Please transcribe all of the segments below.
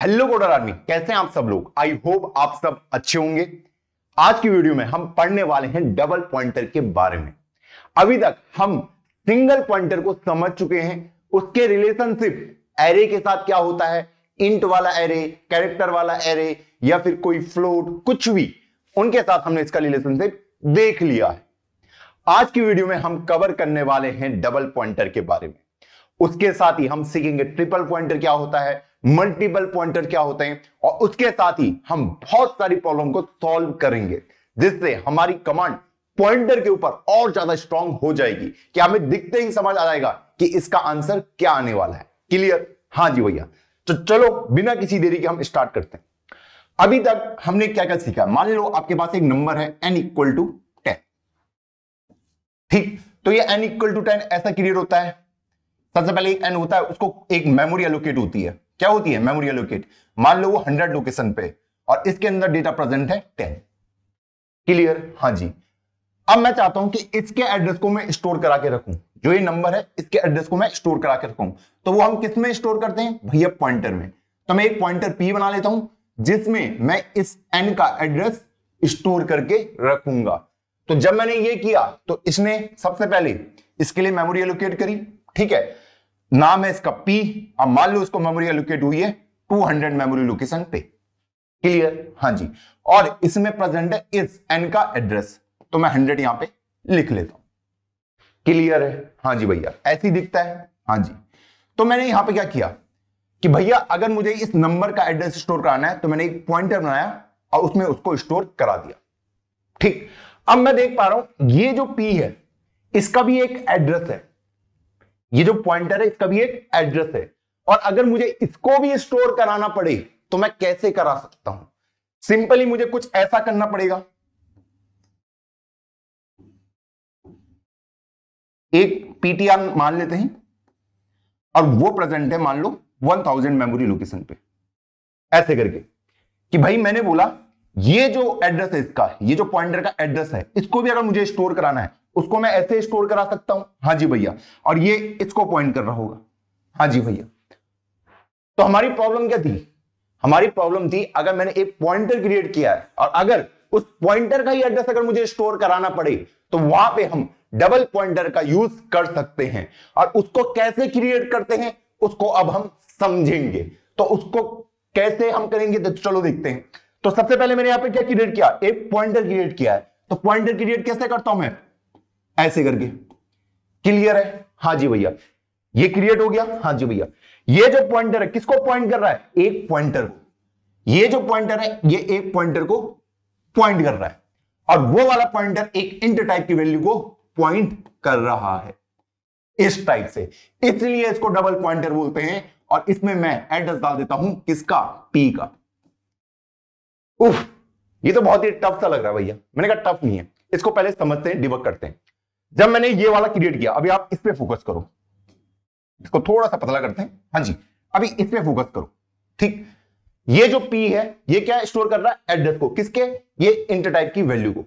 Hello coder army, कैसे हैं आप सब लोग। आई होप आप सब अच्छे होंगे। आज की वीडियो में हम पढ़ने वाले हैं डबल पॉइंटर के बारे में। अभी तक हम सिंगल पॉइंटर को समझ चुके हैं, उसके रिलेशनशिप एरे के साथ क्या होता है, इंट वाला एरे, कैरेक्टर वाला एरे या फिर कोई फ्लोट, कुछ भी उनके साथ हमने इसका रिलेशनशिप देख लिया है। आज की वीडियो में हम कवर करने वाले हैं डबल पॉइंटर के बारे में। उसके साथ ही हम सीखेंगे ट्रिपल पॉइंटर क्या होता है, मल्टीपल पॉइंटर क्या होते हैं, और उसके साथ ही हम बहुत सारी प्रॉब्लम को सॉल्व करेंगे, जिससे हमारी कमांड पॉइंटर के ऊपर और ज्यादा स्ट्रांग हो जाएगी कि हमें दिखते ही समझ आ जाएगा कि इसका आंसर क्या आने वाला है। क्लियर? हाँ जी भैया। तो चलो बिना किसी देरी के हम स्टार्ट करते हैं। अभी तक हमने क्या क्या सीखा। मान लो आपके पास एक नंबर है n इक्वल टू 10। ठीक, तो ये n इक्वल टू 10 ऐसा क्रिएट होता है। सबसे पहले एक n होता है, उसको एक मेमोरी एलोकेट होती है। क्या होती है? Memory allocate. मान लो वो 100 लोकेशन पे और इसके अंदर डेटा प्रेजेंट है 10। क्लियर? हाँ जी। अब मैं चाहता हूं कि इसके एड्रेस को मैं स्टोर करा के रखूं, जो ये नंबर है इसके एड्रेस को मैं स्टोर करा के रखूं। तो वो हम किस में स्टोर करते हैं भैया? पॉइंटर में। तो मैं एक पॉइंटर p बना लेता हूं, जिसमें मैं इस n का एड्रेस स्टोर करके रखूंगा। तो जब मैंने ये किया तो इसने सबसे पहले इसके लिए मेमोरी एलोकेट करी। ठीक है, नाम है इसका p। अब मान लो इसको मेमोरी एलोकेट हुई है 200 मेमोरी लोकेशन पे। क्लियर? हाँ जी। और इसमें प्रेजेंट है इस n का एड्रेस, तो मैं 100 यहां पे लिख लेता हूं। क्लियर है? हाँ जी भैया, ऐसी दिखता है। हाँ जी। तो मैंने यहां पे क्या किया कि भैया अगर मुझे इस नंबर का एड्रेस स्टोर कराना है तो मैंने एक पॉइंटर बनाया और उसमें उसको स्टोर करा दिया। ठीक, अब मैं देख पा रहा हूं ये जो p है इसका भी एक एड्रेस है, ये जो पॉइंटर है इसका भी एक एड्रेस है। और अगर मुझे इसको भी स्टोर कराना पड़े तो मैं कैसे करा सकता हूं? सिंपली मुझे कुछ ऐसा करना पड़ेगा। एक पीटीआर मान लेते हैं और वो प्रेजेंट है मान लो 1000 मेमोरी लोकेशन पे। ऐसे करके कि भाई मैंने बोला ये जो एड्रेस है इसका, ये जो पॉइंटर का एड्रेस है, इसको भी अगर मुझे स्टोर कराना है उसको मैं ऐसे स्टोर करा सकता हूं। हाँ जी भैया। और ये इसको पॉइंट कर रहा होगा। हाँ जी भैया। तो हमारी प्रॉब्लम क्या थी? हमारी प्रॉब्लम थी अगर मैंने एक पॉइंटर क्रिएट किया है और अगर उस पॉइंटर का ही एड्रेस अगर मुझे स्टोर कराना पड़े तो वहां पे हम डबल पॉइंटर का यूज कर सकते हैं। और उसको कैसे क्रिएट करते हैं उसको अब हम समझेंगे। तो उसको कैसे हम करेंगे तो चलो देखते हैं। तो सबसे पहले मैंने यहां पे क्या क्रिएट किया? एक पॉइंटर क्रिएट किया है। तो पॉइंटर क्रिएट कैसे करता हूं मैं? ऐसे करके। क्लियर है? हाँ जी भैया। ये क्रिएट हो गया। हाँ जी भैया। ये जो पॉइंटर है किसको पॉइंट कर रहा है? एक पॉइंटर को। ये जो पॉइंटर है ये एक पॉइंटर को पॉइंट कर रहा है और वो वाला पॉइंटर एक इंट टाइप की वैल्यू को पॉइंट कर रहा है इस टाइप से, इसलिए इसको डबल पॉइंटर बोलते हैं। और इसमें मैं एड्रेस डाल देता हूं किसका? p का। उफ, ये तो बहुत ही टफ सा लग रहा है भैया। मैंने कहा टफ नहीं है, इसको पहले समझते हैं, डिबग करते हैं। जब मैंने ये वाला क्रिएट किया, अभी आप इस पे फोकस करो, इसको थोड़ा सा पतला करते हैं। हाँ जी, अभी इस पे फोकस करो। ठीक, ये जो p है ये क्या स्टोर कर रहा है? एड्रेस को। किसके? ये इंट टाइप की वैल्यू को।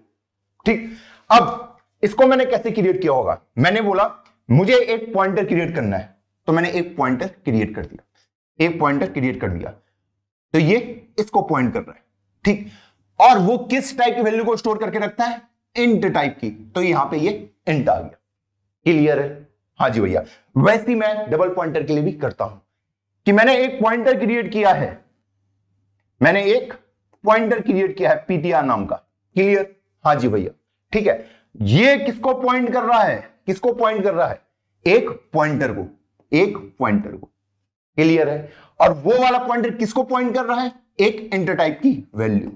ठीक, अब इसको मैंने कैसे क्रिएट किया होगा? मैंने बोला मुझे एक पॉइंटर क्रिएट करना है, तो मैंने एक पॉइंटर क्रिएट कर दिया। एक पॉइंटर क्रिएट कर दिया तो ये इसको पॉइंट कर रहा है। ठीक, और वो किस टाइप की वैल्यू को स्टोर करके रखता है? इंट टाइप की। तो यहां पे ये इंट आ गया। क्लियर है? हाँ जी भैया। वैसे ही मैं डबल पॉइंटर के लिए भी करता हूं कि मैंने एक पॉइंटर क्रिएट किया है, मैंने एक पॉइंटर क्रिएट किया है ptr नाम का। क्लियर? हाँ जी भैया। ठीक है, ये किसको पॉइंट कर रहा है? किसको पॉइंट कर रहा है? एक पॉइंटर को। एक पॉइंटर को। क्लियर है? और वो वाला पॉइंटर किसको पॉइंट कर रहा है? एक इंट टाइप की वैल्यू।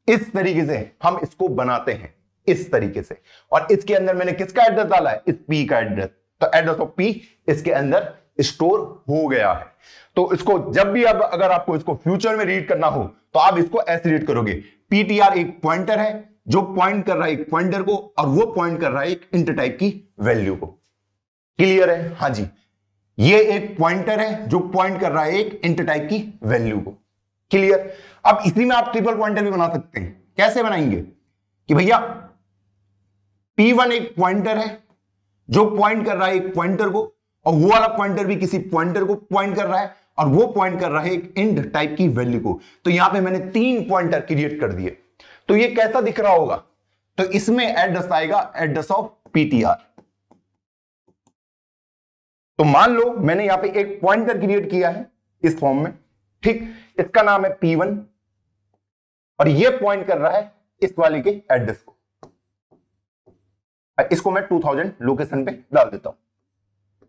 इस तरीके से हम इसको बनाते हैं, इस तरीके से। और इसके अंदर मैंने किसका एड्रेस डाला है? इस p का एड्रेस। तो एड्रेस ऑफ p इसके अंदर स्टोर हो गया है। तो इसको जब भी अब अगर आपको इसको फ्यूचर में रीड करना हो तो आप इसको ऐसे रीड करोगे, ptr एक पॉइंटर है जो पॉइंट कर रहा है एक पॉइंटर को, और वो पॉइंट कर रहा है एक इंट टाइप की वैल्यू को। क्लियर है? हाँ जी। ये एक पॉइंटर है जो पॉइंट कर रहा है एक इंट टाइप की वैल्यू को। क्लियर? अब इसी में आप ट्रिपल पॉइंटर भी बना सकते हैं। कैसे बनाएंगे कि भैया p1 एक पॉइंटर है जो पॉइंट कर रहा है एक पॉइंटर को, और वो वाला पॉइंटर भी किसी पॉइंटर को पॉइंट कर रहा है, और वो पॉइंट कर रहा है एक इंट टाइप की वैल्यू को। तो यहां पे मैंने 3 पॉइंटर क्रिएट कर दिए। तो ये कैसा दिख रहा होगा? तो इसमें एड्रेस आएगा एड्रेस ऑफ पीटीआर। तो मान लो मैंने यहां पे एक पॉइंटर क्रिएट किया है इस फॉर्म में, ठीक, इसका नाम है P1 और ये पॉइंट कर रहा है इस वाले के एड्रेस को। इसको मैं 2000 लोकेशन पे डाल देता हूं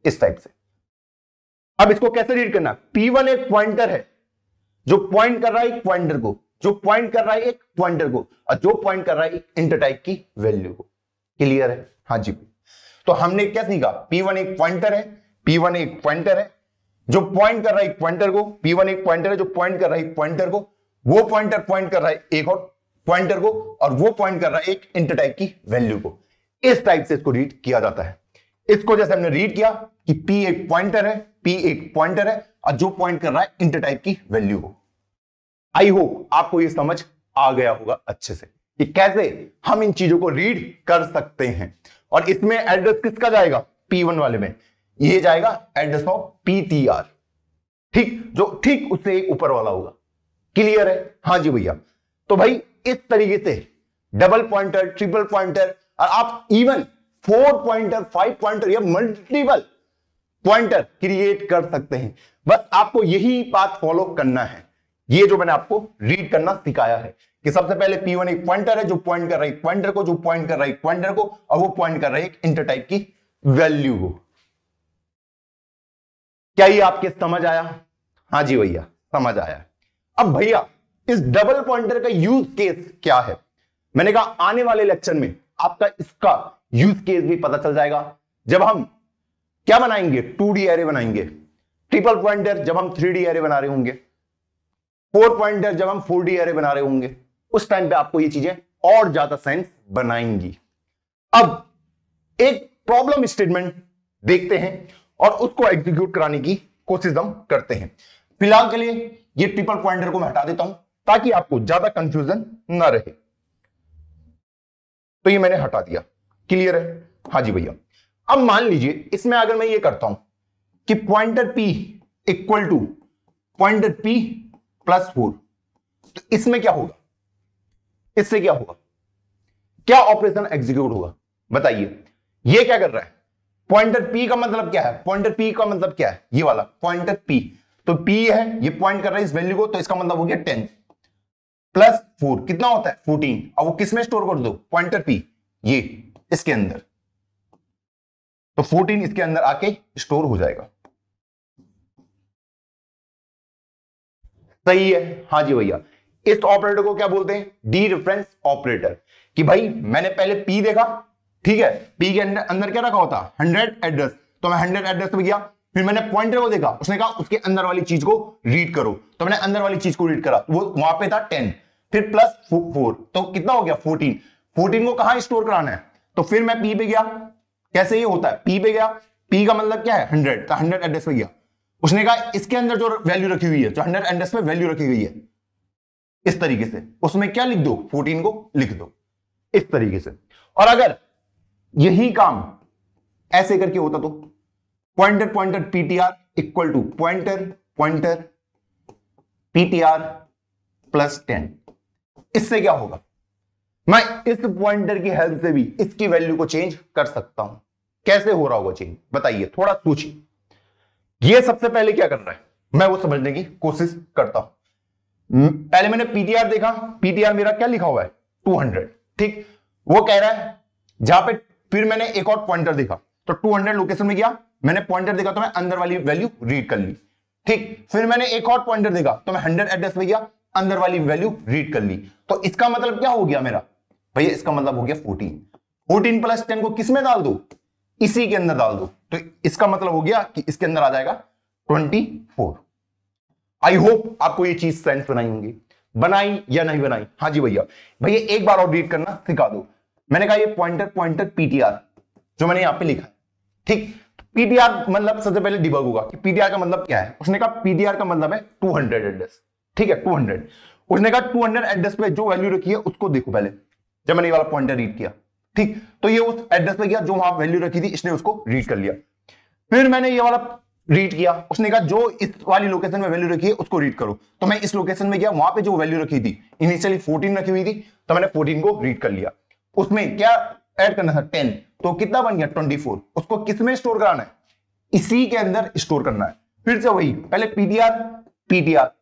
इस टाइप से। अब इसको कैसे रीड करना? P1 एक पॉइंटर है जो पॉइंट कर रहा है एक पॉइंटर को, जो पॉइंट कर रहा है एक पॉइंटर को, और जो पॉइंट कर रहा है एक इंटर टाइप की वैल्यू को। क्लियर है? हाँ जी। तो हमने क्या सीखा? P1 एक पॉइंटर है, P1 एक पॉइंटर है जो पॉइंट कर रहा है एक पॉइंटर को, P1 एक पॉइंटर है जो पॉइंट कर रहा है एक पॉइंटर को, वो पॉइंटर पॉइंट कर रहा है एक और पॉइंटर को, और वो पॉइंट कर रहा है एक इंटर टाइप की वैल्यू को। इस टाइप से इसको रीड किया जाता है। इसको जैसे हमने रीड किया कि P एक पॉइंटर है, P एक पॉइंटर है और जो पॉइंट कर रहा है इंटर टाइप की वैल्यू को। आई होप आपको ये समझ आ गया होगा अच्छे से कि कैसे हम इन चीजों को रीड कर सकते हैं। और इसमें एड्रेस किसका जाएगा? P1 वाले में ये जाएगा एड्रेस ऑफ PTR, ठीक, जो ठीक उससे एक ऊपर वाला होगा। क्लियर है? हाँ जी भैया। तो भाई इस तरीके से डबल पॉइंटर, ट्रिपल पॉइंटर और आप इवन 4 पॉइंटर, 5 पॉइंटर या मल्टीपल पॉइंटर क्रिएट कर सकते हैं। बस आपको यही बात फॉलो करना है। ये जो मैंने आपको रीड करना सिखाया है कि सबसे पहले P1 एक पॉइंटर है जो पॉइंट कर रहा है एक पॉइंटर को, जो पॉइंट कर रहा है एक पॉइंटर को, और वो पॉइंट कर रहा है एक इंटर टाइप की वैल्यू को। क्या ये आपके समझ आया? हाँ जी भैया, समझ आया। अब भैया इस डबल पॉइंटर का यूज केस क्या है? मैंने कहा आने वाले लेक्चर में आपका इसका यूज केस भी पता चल जाएगा जब हम क्या बनाएंगे? 2D एरे बनाएंगे। ट्रिपल पॉइंटर जब हम 3D एरे बना रहे होंगे, 4 पॉइंटर जब हम 4D एरे बना रहे होंगे, उस टाइम पे आपको ये चीजें और ज्यादा सेंस बनाएंगी। अब एक प्रॉब्लम स्टेटमेंट देखते हैं और उसको एग्जीक्यूट कराने की कोशिश हम करते हैं। फिलहाल के लिए ये ट्रिपल पॉइंटर को मैं हटा देता हूं ताकि आपको ज्यादा कंफ्यूजन ना रहे। तो ये मैंने हटा दिया। क्लियर है? हाँ जी भैया। अब मान लीजिए इसमें अगर मैं ये करता हूं कि pointer P equal to pointer P plus 4, तो इसमें क्या होगा? इससे क्या होगा? क्या ऑपरेशन एग्जीक्यूट होगा? बताइए। ये क्या कर रहा है? पॉइंटर P का मतलब क्या है? पॉइंटर P का मतलब क्या है? ये वाला पॉइंटर P। तो P है, ये पॉइंट कर रहा है इस वैल्यू को, तो इसका मतलब हो गया 10 प्लस 4 कितना होता है? 14। अब वो किसमें स्टोर कर दो? पॉइंटर P ये इसके अंदर, तो 14 इसके अंदर आके स्टोर हो जाएगा। सही है? हाँ जी भैया। इस ऑपरेटर को क्या बोलते हैं? D reference operator. कि भाई मैंने पहले P देखा, ठीक है, P के अंदर क्या रखा होता? 100 एड्रेस, तो मैं 100 एड्रेस पे गया। फिर मैंने पॉइंटर को देखा, उसने कहा उसके अंदर वाली चीज को रीड करो, तो मैंने अंदर वाली चीज को रीड करा, वो वहां पे था 10, फिर प्लस 4, तो कितना हो गया? 14। 14 को कहां स्टोर कराना है? तो फिर मैं P पे गया। कैसे ये होता है? P पे गया, P का मतलब क्या है? 100, तो 100 एड्रेस पे गया। उसने कहा इसके अंदर जो वैल्यू रखी हुई है, जो 100 एड्रेस पे वैल्यू रखी हुई है, इस तरीके से उसमें क्या लिख दो? 14 को लिख दो इस तरीके से। और अगर यही काम ऐसे करके होता तो pointer pointer PTR equal to pointer pointer PTR plus 10, इससे क्या होगा? मैं इस पॉइंटर की हेल्प से भी इसकी वैल्यू को चेंज कर सकता हूं। कैसे हो रहा होगा चेंज? बताइए, थोड़ा सोचिए। ये सबसे पहले क्या कर रहा है, मैं वो समझने की कोशिश करता हूं। पहले मैंने PTR देखा, PTR मेरा क्या लिखा हुआ है? 200, ठीक। वो कह रहा है जहां पे, फिर मैंने एक और पॉइंटर देखा, तो 200 लोकेशन में गया, मैंने पॉइंटर देखा तो मैं अंदर वाली वैल्यू रीड कर ली, ठीक। फिर मैंने एक और पॉइंटर देखा तो मैं 100 एड्रेस में गया, अंदर वाली वैल्यू रीड कर ली। तो इसका मतलब क्या हो गया मेरा भैया? इसका मतलब हो गया 14। 14 प्लस 10 को किस में डाल दो? इसी के अंदर डाल दो, तो इसका मतलब हो गया कि इसके अंदर आ जाएगा 24। आई होप आपको ये चीज सेंस बनाई होंगी। बनाई या नहीं बनाई? हाँ जी भैया। भैया एक बार और रीड करना सिखा दो। मैंने कहा ये पॉइंटर पॉइंटर PTR जो मैंने यहां पे लिखा है, ठीक। PTR मतलब सबसे पहले डिबग होगा कि PTR का मतलब क्या है। उसने कहा PTR का मतलब है 200 एड्रेस, ठीक है, 200। उसने कहा 200 एड्रेस पे जो वैल्यू रखी है उसको देखो पहले। जब मैंने ये वाला पॉइंटर रीड किया, ठीक, तो ये उस एड्रेस पे गया जो वहां वैल्यू रखी थी, इसने उसको रीड कर लिया। फिर मैंने ये वाला रीड किया, उसने कहा जो इस वाली लोकेशन में वैल्यू रखी है उसको रीड करो, तो मैं इस लोकेशन में गया, वहां पे जो वैल्यू रखी थी इनिशियली 14 रखी हुई थी, तो मैंने 14 को रीड कर लिया। उसमें क्या ऐड करना था 10, तो कितना बन गया 24। उसको किस में स्टोर कराना है, इसी के अंदर स्टोर करना है। फिर से वही, पहले पीटीआर,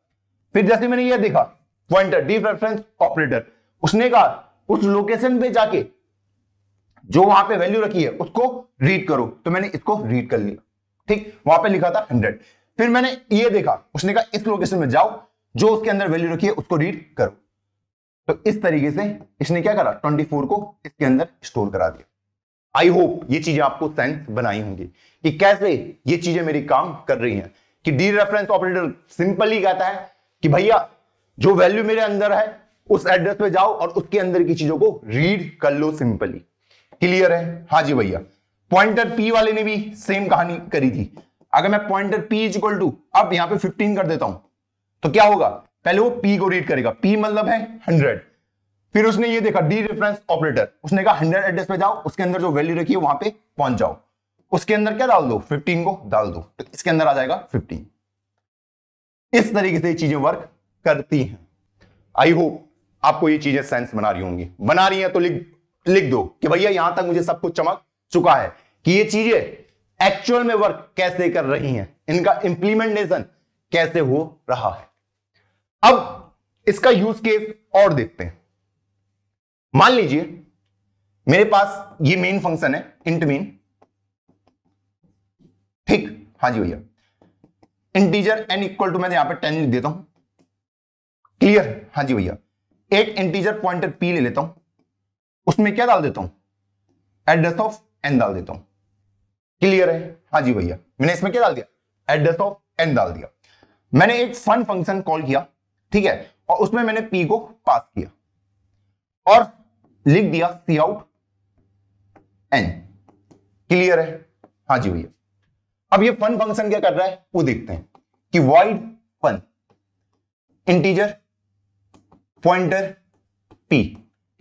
फिर जैसे मैंने ये देखा पॉइंटर डीप रेफरेंस ऑपरेटर, उसने कहा उस लोकेशन पे जाके जो वहां पे वैल्यू रखी है उसको रीड करो, तो मैंने इसको रीड कर लिया। ठीक, वहां पे लिखा था 100। फिर मैंने ये देखा, उसने कहा इस लोकेशन में जाओ, जो उसके अंदर वैल्यू रखी है उसको रीड करो, तो इस तरीके से इसने क्या करा, 24 को इसके अंदर स्टोर करा दिया। आई होप ये चीजें आपको सेंस बनाई होंगी कि कैसे ये चीजें मेरी काम कर रही हैं। कि डी रेफरेंस ऑपरेटर सिंपली कहता है कि भैया जो वैल्यू मेरे अंदर है उस एड्रेस पे जाओ और उसके अंदर की चीजों को रीड कर लो सिंपली। क्लियर है? हाँ जी भैया। पॉइंटर पी वाले ने भी सेम कहानी करी थी। अगर मैं pointer P is equal to अब यहां पे 15 कर देता हूं तो क्या होगा, पहले वो पी को रीड करेगा, पी मतलब है 100। फिर उसने ये देखा डी रेफरेंस ऑपरेटर, उसने कहा 100 एड्रेस पे जाओ, उसके अंदर जो वैल्यू रखी है वहां पे पहुंच जाओ, उसके अंदर क्या डाल दो, 15 को डाल दो, तो इसके अंदर आ जाएगा 15। इस तरीके से ये चीजें वर्क करती हैं। आई होप आपको ये चीजें सेंस बना रही होंगी। बना रही हैं तो लिख दो कि भैया यहां तक मुझे सब कुछ चमक चुका है कि ये चीजें एक्चुअल में वर्क कैसे कर रही हैं, इनका इंप्लीमेंटेशन कैसे हो रहा है। अब इसका यूज केस और देखते हैं। मान लीजिए मेरे पास ये मेन फंक्शन है इंट मेन, ठीक, हाँ जी भैया। इंटीजर n इक्वल टू मैं यहां पे 10 लिख देता हूं। क्लियर? हाँ जी भैया। एक इंटीजर पॉइंटर p ले लेता हूं, उसमें क्या डाल देता हूं, एड्रेस ऑफ n डाल देता हूं। क्लियर है? हाँ जी भैया। मैंने इसमें क्या डाल दिया, एड्रेस ऑफ n डाल दिया। मैंने एक फन फंक्शन कॉल किया, ठीक है, और उसमें मैंने p को पास किया और लिख दिया सी आउट n। क्लियर है? हाँ जी भैया। अब ये फन फंक्शन क्या कर रहा है वो देखते हैं कि void fun integer pointer p,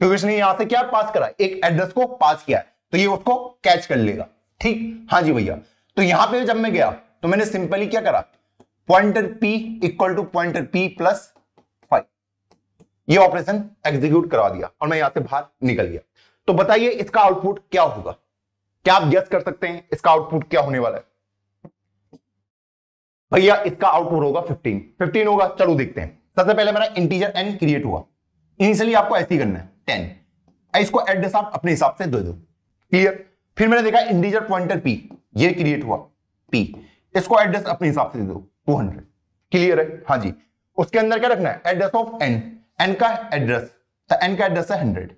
क्योंकि उसने यहां से क्या पास करा, एक एड्रेस को पास किया है, तो ये उसको कैच कर लेगा। ठीक, हाँ जी भैया। तो यहां पे जब मैं गया तो मैंने सिंपली क्या करा, pointer p equal to pointer p plus 5, ये ऑपरेशन एग्जीक्यूट करवा दिया और मैं यहां से बाहर निकल गया। तो बताइए इसका आउटपुट क्या होगा, क्या आप गेस कर सकते हैं इसका आउटपुट क्या होने वाला है? भैया इसका आउटपुट होगा 15 होगा। चलो देखते हैं। सबसे पहले मेरा इंटीजर n क्रिएट हुआ। इनिशियली आपको ऐसे ही करना है 10, इसको एड्रेस आप अपने हिसाब से दे दो। क्लियर? फिर मैंने देखा इंटीजर पॉइंटर p, ये क्रिएट हुआ p, इसको एड्रेस अपने हिसाब से दे दो 200। क्लियर है? हाँ जी। उसके अंदर क्या रखना है, एड्रेस ऑफ n का एड्रेस, तो n का एड्रेस है 100।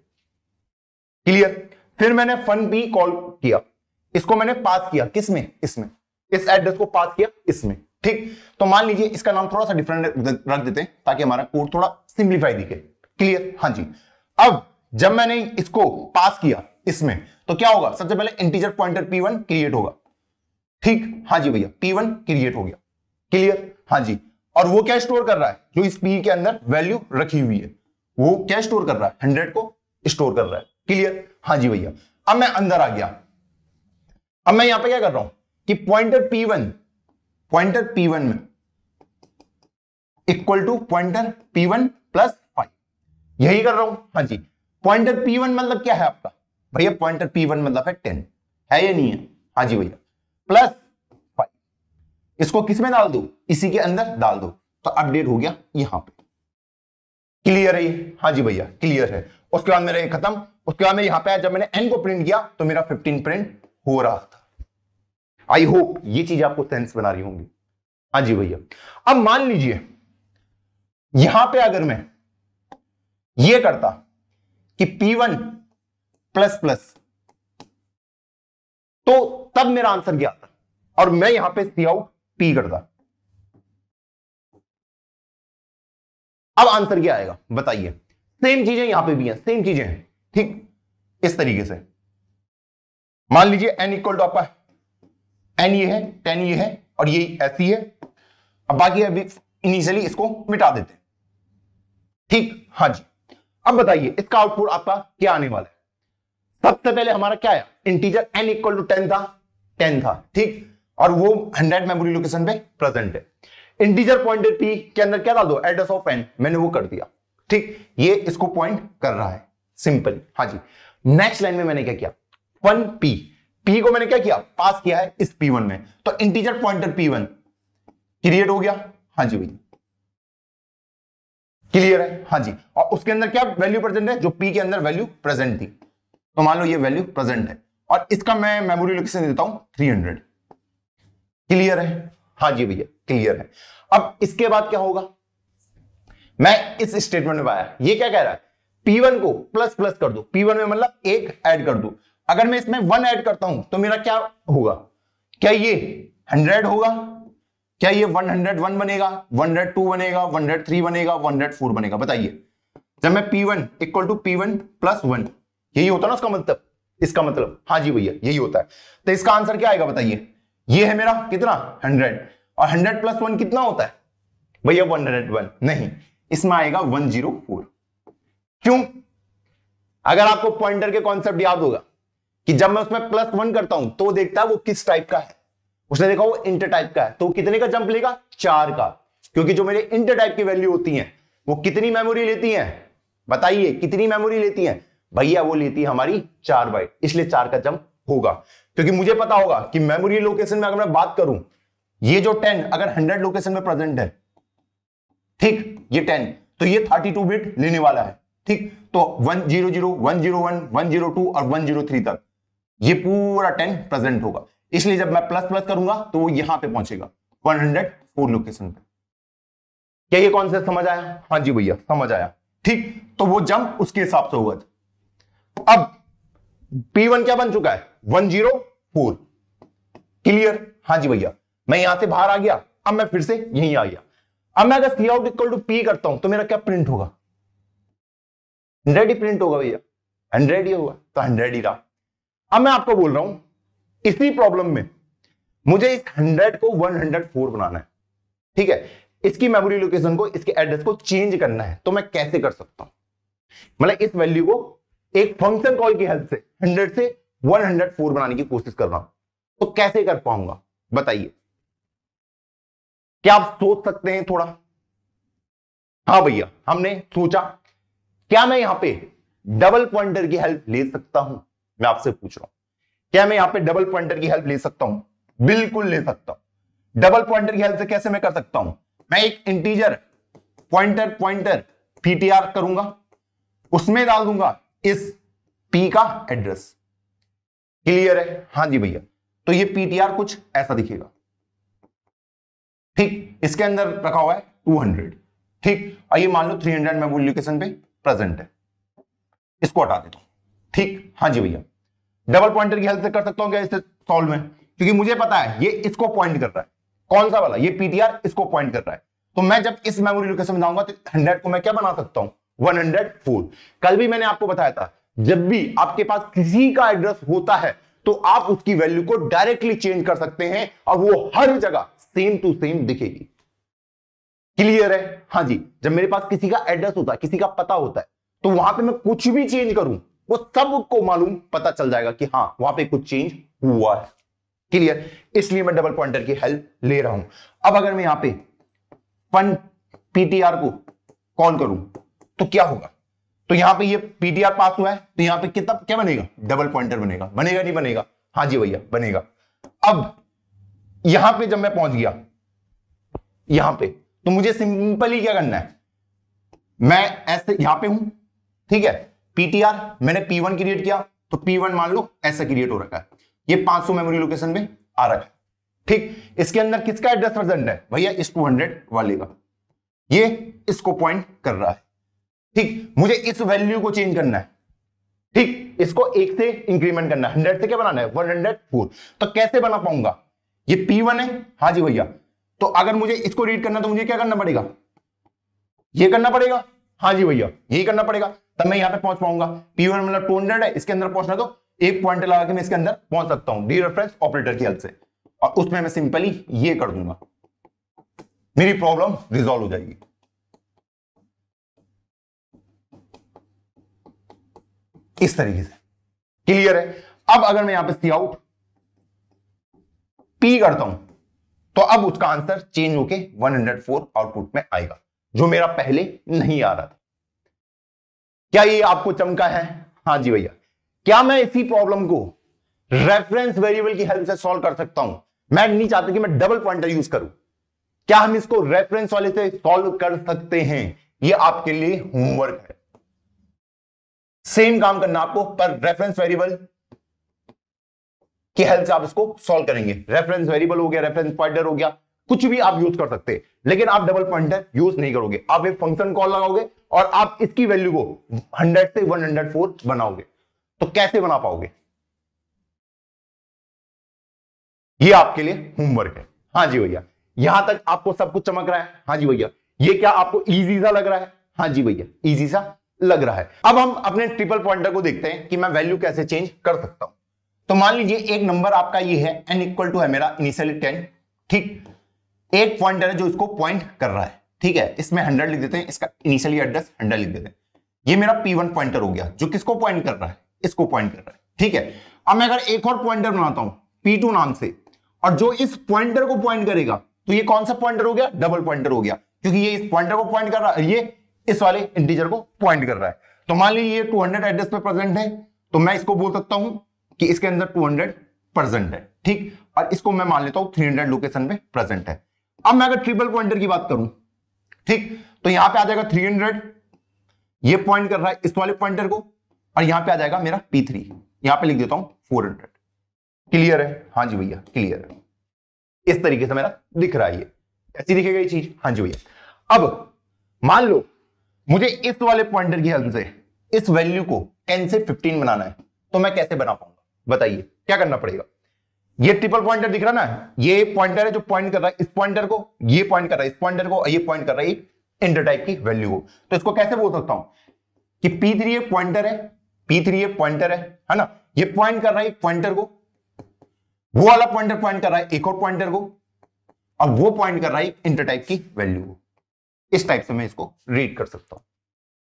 क्लियर? फिर मैंने फन p कॉल किया, इसको मैंने पास किया किसमें, इसमें, इस एड्रेस को पास किया इसमें। ठीक, तो मान लीजिए इसका नाम थोड़ा सा डिफरेंट रख देते हैं ताकि हमारा कोड थोड़ा सिंप्लीफाई दिखे। क्लियर? हाँ जी। अब जब मैंने इसको पास किया इसमें तो क्या होगा, सबसे पहले इंटीजर पॉइंटर p1 क्रिएट होगा। ठीक, हाँ जी भैया, p1 क्रिएट हो गया। क्लियर? हाँ जी। और वो क्या स्टोर कर रहा है, जो इस p के अंदर वैल्यू रखी हुई है वो क्या स्टोर कर रहा है, 100 को स्टोर कर रहा है। क्लियर? हाँ जी भैया। अब मैं अंदर आ गया। अब मैं यहां पे क्या कर रहा हूं कि पॉइंटर p1 में equal to pointer p1 plus 5, यही कर रहा हूं। हाँ जी। पॉइंटर p1 मतलब क्या है आपका, भैया पॉइंटर p1 मतलब है 10, है या नहीं है? हाँ जी भैया। प्लस 5, इसको किस में डाल दो, इसी के अंदर डाल दो, तो अपडेट हो गया यहां पे। क्लियर है ये? हाँ जी भैया क्लियर है। उसके बाद मेरा ये खत्म। उसके बाद मैं यहां पे जब मैंने n को प्रिंट किया तो मेरा 15 प्रिंट हो रहा था। आई होप ये चीज आपको सेंस बना रही होंगी। हाँ जी भैया। अब मान लीजिए यहां पे अगर मैं ये करता कि p1 प्लस प्लस, तो तब मेरा आंसर क्या आता, और मैं यहां पे सी आउट p करता, अब आंसर क्या आएगा बताइए? सेम चीजें यहां पे भी हैं, सेम चीजें हैं। ठीक, इस तरीके से मान लीजिए n इक्वल टू आपका n ये है, 10 ये है और ये ऐसी है। अब बाकी अभी इनिशियली इसको मिटा देते हैं। ठीक, हाँ जी। अब बताइए इसका आउटपुट आपका क्या आने वाला है? सबसे पहले हमारा क्या है, इंटीजर n इक्वल टू 10 था, 10 था। ठीक, और वो 100 मेमोरी लोकेशन पे प्रेजेंट है। इंटीजर पॉइंटर p के अंदर क्या डाल दो, एड्रेस ऑफ n, मैंने वो कर दिया। ठीक, ये इसको पॉइंट कर रहा है सिंपली। हाँ जी, नेक्स्ट लाइन में मैंने क्या किया, 1p, p को मैंने क्या किया, पास किया है इस p1 में, तो इंटीजर पॉइंटर p1 क्रिएट हो गया। हाँ जी भैया, क्लियर है। हाँ जी, और उसके अंदर क्या वैल्यू प्रेजेंट है, जो p के अंदर वैल्यू प्रेजेंट थी, तो मान लो ये वैल्यू प्रेजेंट है, और इसका मैं मेमोरी लोकेशन देता हूं 300। क्लियर है। हाँ जी भैया, क्लियर है। अब इसके बाद क्या होगा, मैं इस स्टेटमेंट में आया, ये क्या कह रहा है, P1 को प्लस प्लस कर दो, P1 में मतलब एक ऐड कर दो। अगर मैं इसमें 1 ऐड करता हूं तो मेरा क्या होगा, क्या ये 100 होगा, क्या ये 101 बनेगा, 102 बनेगा, 103 बनेगा, 104 बनेगा, बताइए। जब मैं P1 equal to P1 plus 1, यही होता है ना उसका मतलब, इसका मतलब। हाँ जी भैया, यही होता है। तो इसका आंसर क्या आएगा बताइए, ये है मेरा कितना 100, और 100 प्लस 1 कितना होता है भैया 101, नहीं, इसमें आएगा 104। क्यों, अगर आपको पॉइंटर के कॉन्सेप्ट याद होगा कि जब मैं उसमें प्लस 1 करता हूं तो वो देखता है वो किस टाइप का है, उसने देखा वो इंटर टाइप का है, तो कितने का जंप लेगा, 4 का, क्योंकि जो मेरे इंटर टाइप की वैल्यू होती है वो कितनी मेमोरी लेती है, बताइए कितनी मेमोरी लेती है भैया, वो लेती है हमारी 4 बाइट, इसलिए 4 का जंप होगा। क्योंकि मुझे पता होगा कि मेमोरी लोकेशन में अगर मैं बात करूं, ये जो 10 अगर 100 लोकेशन में प्रेजेंट है, ठीक, ये 10, तो ये 32 बिट लेने वाला है। ठीक, तो 100, 101, 102 और 103 तक ये पूरा 10 प्रेजेंट होगा, इसलिए जब मैं प्लस प्लस करूंगा तो वो यहां पे पहुंचेगा 104 लोकेशन पे। क्या ये कॉन्सेप्ट समझ आया? हाँ जी भैया, समझ आया। ठीक, तो वो जंप उसके हिसाब से होगा। अब P1 क्या बन चुका है, 104। क्लियर? हाँ जी भैया, मैं यहां से बाहर आ गया, अब मैं फिर से यहीं आ गया। अब मैं अगर सी आउट इक्वल टू P करता हूं तो मेरा क्या प्रिंट होगा, 100 ही प्रिंट होगा भैया, 100 ही होगा, तो 100 ही रहा। अब मैं आपको बोल रहा हूं इसी प्रॉब्लम में मुझे इस 100 को 104 बनाना है, ठीक है, इसकी मेमोरी लोकेशन को, इसके एड्रेस को चेंज करना है, तो मैं कैसे कर सकता हूं, मतलब इस वैल्यू को एक फंक्शन कॉल की हेल्प से 100 से 104 बनाने की कोशिश कर रहा हूं, तो कैसे कर पाऊंगा बताइए, क्या आप सोच सकते हैं थोड़ा? हाँ भैया, हमने सोचा, क्या मैं यहां पे डबल पॉइंटर की हेल्प ले सकता हूं, मैं आपसे पूछ रहा हूं, क्या मैं यहां पे डबल पॉइंटर की हेल्प ले सकता हूं? बिल्कुल ले सकता हूं। डबल पॉइंटर की हेल्प से कैसे मैं कर सकता हूं, मैं एक इंटीजर पॉइंटर पीटीआर करूंगा, उसमें डाल दूंगा इस P का एड्रेस। क्लियर है? हाँ जी भैया, तो ये पीटीआर कुछ ऐसा दिखेगा। ठीक, इसके अंदर रखा हुआ है 200, ठीक, और ये मान लो 300 मेमोरी लोकेशन पे प्रेजेंट है, इसको हटा देता हूं। ठीक, हाँ जी भैया, डबल पॉइंटर की हेल्प से कर सकता हूं क्या इसे सॉल्व में, क्योंकि मुझे पता है ये इसको पॉइंट कर रहा है, कौन सा वाला, ये पीटीआर इसको पॉइंट कर रहा है, तो मैं जब इस मेमोरी लोकेशन में जाऊंगा तो 100 को मैं क्या बना सकता हूं, 104। कल भी मैंने आपको बताया था, जब भी आपके पास किसी का एड्रेस होता है तो आप उसकी वैल्यू को डायरेक्टली चेंज कर सकते हैं और वो हर जगह सेम टू सेम दिखेगी। क्लियर है? हाँ जी, जब मेरे पास किसी का एड्रेस होता है, किसी का पता होता है, तो वहां पे मैं कुछ भी चेंज करूं वो सबको मालूम पता चल जाएगा कि हाँ वहां पे कुछ चेंज हुआ है। क्लियर? इसलिए मैं डबल पॉइंटर की हेल्प ले रहा हूं। अब अगर मैं यहां पे फन पीटीआर को कॉल करूं तो क्या होगा, तो यहां पे ये पीटीआर पास हुआ है, तो यहां पे कितना क्या बनेगा, डबल पॉइंटर बनेगा, बनेगा नहीं बनेगा? हाँ जी भैया, बनेगा। अब यहां पे जब मैं पहुंच गया यहां पे, तो मुझे सिंपली क्या करना है, मैं ऐसे यहां पे हूं, ठीक है, पीटीआर मैंने P1 क्रिएट किया, तो P1 मान लो ऐसा क्रिएट हो रखा है, ये 500 मेमोरी लोकेशन में आ रखा है। ठीक, इसके अंदर किसका एड्रेस प्रेजेंट है भैया, इस 200 वाले का, ये इसको पॉइंट कर रहा है। ठीक, मुझे इस वैल्यू को चेंज करना है, ठीक, इसको 1 से इंक्रीमेंट करना है, 100 से क्या बनाना है, 104। तो कैसे बना पाऊंगा, ये P1 है, हाँ जी भैया, तो अगर मुझे इसको रीड करना तो मुझे क्या करना पड़ेगा, ये करना पड़ेगा, हाँ जी भैया, यही करना पड़ेगा, तब मैं यहां पे पहुंच पाऊंगा। P1 मतलब 200 है, इसके अंदर पहुंचना तो एक पॉइंट लगा के मैं इसके अंदर पहुंच सकता हूं डी रेफरेंस ऑपरेटर की हेल्प से, और उसमें मैं सिंपली ये कर दूंगा, मेरी प्रॉब्लम रिजॉल्व हो जाएगी। इस तरीके से। क्लियर है? अब अगर मैं यहां पे सी आउट P करता हूं तो अब उसका आंसर चेंज होके 104 आउटपुट में आएगा, जो मेरा पहले नहीं आ रहा था। क्या ये आपको चमका है? हाँ जी भैया। क्या मैं इसी प्रॉब्लम को रेफरेंस वेरिएबल की हेल्प से सॉल्व कर सकता हूं? मैं नहीं चाहता कि मैं डबल पॉइंटर यूज करूं। क्या हम इसको रेफरेंस वाले से सॉल्व कर सकते हैं? ये आपके लिए होमवर्क है। सेम काम करना आपको, पर रेफरेंस वेरिएबल की हेल्प से आप इसको सॉल्व करेंगे। रेफरेंस वेरिएबल हो गया, रेफरेंस पॉइंटर हो गया, कुछ भी आप यूज कर सकते हैं, लेकिन आप डबल पॉइंटर यूज नहीं करोगे। आप एक फंक्शन कॉल लगाओगे और आप इसकी वैल्यू को 100 से 104 बनाओगे। तो कैसे बना पाओगे? ये आपके लिए होमवर्क है। हाँ जी भैया, यहां तक आपको सब कुछ चमक रहा है? हाँ जी भैया। ये क्या आपको इजी सा लग रहा है? हाँ जी भैया, इजी सा लग रहा है। अब हम अपने ट्रिपल पॉइंटर को देखते हैं कि मैं वैल्यू कैसे चेंज कर सकता हूं। तो मान लीजिए एक नंबर आपका ये है, n इक्वल टू है मेरा इनिशियली 10, ठीक। एक पॉइंटर है जो इसको पॉइंट कर रहा है, ठीक है। इसमें 100 लिख देते हैं, इसका इनिशियली एड्रेस 100 लिख देते हैं। ये मेरा P1 पॉइंटर हो गया, जो किसको पॉइंट कर रहा है? इसको पॉइंट कर रहा है, ठीक है। अब मैं अगर एक और पॉइंटर बनाता हूं P2 नाम से, और जो इस पॉइंटर को पॉइंट करेगा, तो ये कौन सा पॉइंटर हो गया? डबल पॉइंटर हो गया, क्योंकि ये इस पॉइंटर को पॉइंट कर रहा है, ये इस वाले इंटीजर को पॉइंट कर रहा है। तो मान लीजिए ये 200 एड्रेस पे प्रेजेंट है, तो मैं इसको बोल सकता हूं कि इसके अंदर 200 प्रेजेंट है, ठीक। और इसको मैं मान लेता हूं 300 लोकेशन पे प्रेजेंट है। अब मैं अगर ट्रिपल पॉइंटर की बात करूं, ठीक, तो यहां पे आ जाएगा 300, ये पॉइंट कर रहा है इस वाले पॉइंटर को, और यहां पे आ जाएगा मेरा P3, यहां पे लिख देता हूं 400। क्लियर है? हाँ जी भैया, क्लियर है। इस तरीके से मेरा दिख रहा है, ये ऐसी दिखेगा ये चीज। हाँ जी भैया। अब मान लो मुझे इस वाले पॉइंटर की हेल्प से इस वैल्यू को 10 से 15 बनाना है, तो मैं कैसे बना पाऊंगा? बताइए क्या करना पड़ेगा? ये ट्रिपल पॉइंटर दिख रहा ना, ये पॉइंटर है जो पॉइंट कर रहा है इस पॉइंटर को, ये पॉइंट कर रहा है इस पॉइंटर को, ये पॉइंट कर रहा है इंटर टाइप की वैल्यू को। तो इसको कैसे बोल सकता हूं कि P3 एक पॉइंटर है, P3 एक पॉइंटर है ना, ये पॉइंट कर रहा है एक पॉइंटर को, वो वाला पॉइंटर पॉइंट कर रहा है एक और पॉइंटर को, और वो पॉइंट कर रहा है इंटर टाइप की वैल्यू को। इस टाइप से मैं इसको रीड कर सकता हूं।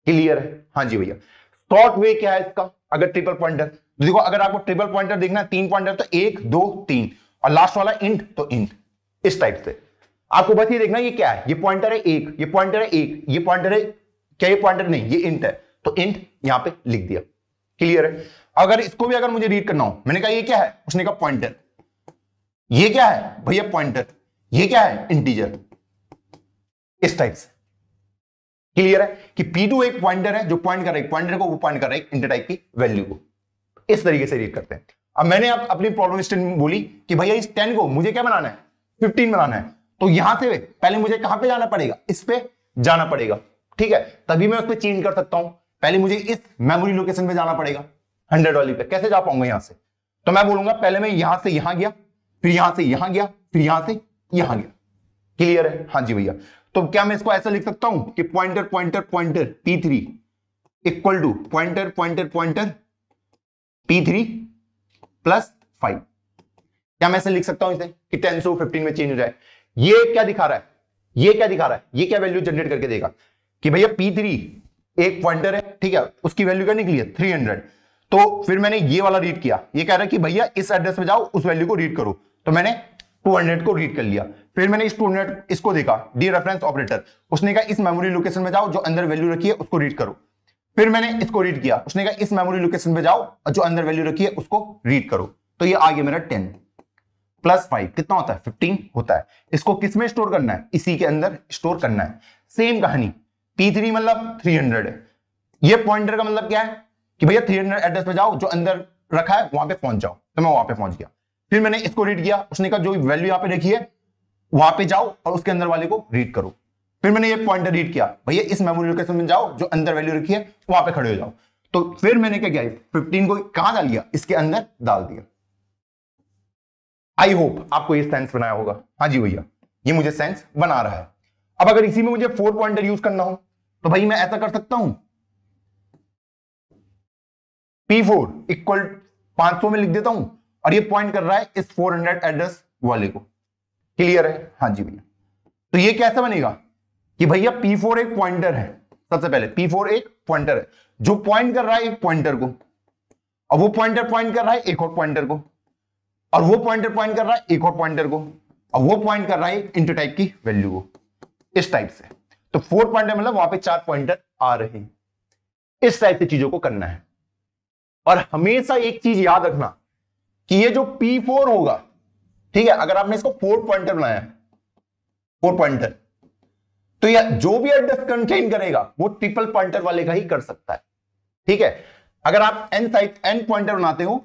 क्लियर है? हाँ जी भैया। शॉर्ट वे क्या है इसका? अगर ट्रिपल पॉइंटर, देखो अगर आपको ट्रिपल पॉइंटर देखना है, 3 पॉइंटर तो 1 2 3, और लास्ट वाला इंट तो इंट। इस टाइप से आपको बस ये देखना ये क्या है, ये पॉइंटर है 1, ये पॉइंटर है 1, ये पॉइंटर है क्या, ये पॉइंटर नहीं, ये इंट है, तो इंट यहां पे लिख दिया। क्लियर है? अगर इसको भी अगर मुझे रीड करना हो, मैंने कहा ये क्या है, उसने कहा पॉइंटर। ये क्या है भैया? पॉइंटर। ये क्या है? इंटीजर। इस टाइप से। क्लियर है कि P2 एक पॉइंटर है जो पॉइंट कर रहा है पॉइंटर को, वो पॉइंट कर रहा है इंटर टाइप की वैल्यू को। इस तरीके से रीड करते हैं। अब मैंने आप अपनी प्रॉब्लम स्टेटमेंट बोली कि भैया इस 10 को मुझे क्या बनाना है? 15 बनाना है। तो यहां से पहले मुझे कहां पे जाना पड़ेगा? इस पे जाना पड़ेगा, ठीक है, तभी मैं उस पर चेंज कर सकता हूं। पहले मुझे इस मेमोरी लोकेशन पे जाना पड़ेगा 100 वाली पे। कैसे जा पाऊंगा यहां से? तो मैं बोलूंगा पहले मैं यहां से यहां गया, फिर यहां से यहां गया, फिर यहां से यहां गया। क्लियर है? हाँ जी भैया। तो क्या मैं इसको ऐसा लिख सकता हूं कि pointer pointer pointer P3 equal to pointer pointer pointer P3 plus 5? क्या मैं ऐसे लिख सकता हूं इसे कि 10 से 15 में चेंज हो जाए? ये क्या दिखा रहा है? ये क्या दिखा रहा है? ये क्या वैल्यू जनरेट करके देगा कि भैया P3 एक पॉइंटर है, ठीक है, उसकी वैल्यू क्या निकली है? 300। तो फिर मैंने ये वाला रीड किया, ये कह रहा है कि भैया इस एड्रेस पे जाओ, उस वैल्यू को रीड करो। तो मैंने 200 को रीड कर लिया। फिर मैंने इस 200 इसको देखा, डी रेफरेंस ऑपरेटर, उसने कहा इस मेमोरी लोकेशन में जाओ, जो अंदर वैल्यू रखी है उसको रीड करो। फिर मैंने इसको रीड किया, उसने कहा इस मेमोरी लोकेशन पे जाओ और जो अंदर वैल्यू रखी है उसको रीड करो। तो ये आ गया मेरा 10 प्लस 5 कितना होता है? 15 होता है। इसको किस में स्टोर करना है? इसी के अंदर स्टोर करना है। सेम कहानी, P3 मतलब 300 है। ये पॉइंटर का मतलब क्या है कि भैया 300 एड्रेस पे जाओ, जो अंदर रखा है वहां पे पहुंच जाओ। तो मैं वहां पे पहुंच गया। फिर मैंने इसको रीड किया, उसने कहा जो वैल्यू यहां पे रखी है वहां पे जाओ और उसके अंदर वाले को रीड करो। फिर मैंने ये पॉइंटर रीड किया, भैया इस मेमोरी लोकेशन में जाओ, जो अंदर वैल्यू रखी है वहां पे खड़े हो जाओ। तो फिर मैंने क्या किया, 15 को कहां डाल दिया? इसके अंदर डाल दिया। आई होप आपको ये सेंस बनाया होगा। हाँ जी भैया, ये मुझे सेंस बना रहा है। अब अगर इसी में मुझे 4 पॉइंटर यूज करना हो तो भाई मैं ऐसा कर सकता हूं, P4 इक्वल 500 में लिख देता हूं, और ये पॉइंट कर रहा है इस 400 एड्रेस वाले को। क्लियर है? हाँ जी भैया। तो ये कैसे बनेगा कि भैया P4 एक पॉइंटर है। सबसे पहले P4 एक पॉइंटर है जो पॉइंट कर रहा है एक पॉइंटर को, और वो पॉइंटर पॉइंट कर रहा है एक और पॉइंटर को। और वो पॉइंटर पॉइंट कर रहा है एक और पॉइंटर को, और वो पॉइंट कर रहा है एक इंटर टाइप की वैल्यू को, इस टाइप से। तो 4 पॉइंटर मतलब वहां पे 4 पॉइंटर आ रहे हैं। इस टाइप से चीजों को करना है। और हमेशा एक चीज याद रखना कि ये जो P4 होगा, ठीक है, अगर आपने इसको 4 पॉइंटर बनाया, 4 पॉइंटर, तो यह जो भी एड्रेस कंटेन करेगा वो ट्रिपल पॉइंटर वाले का ही कर सकता है। ठीक है, अगर आप n पॉइंटर बनाते हो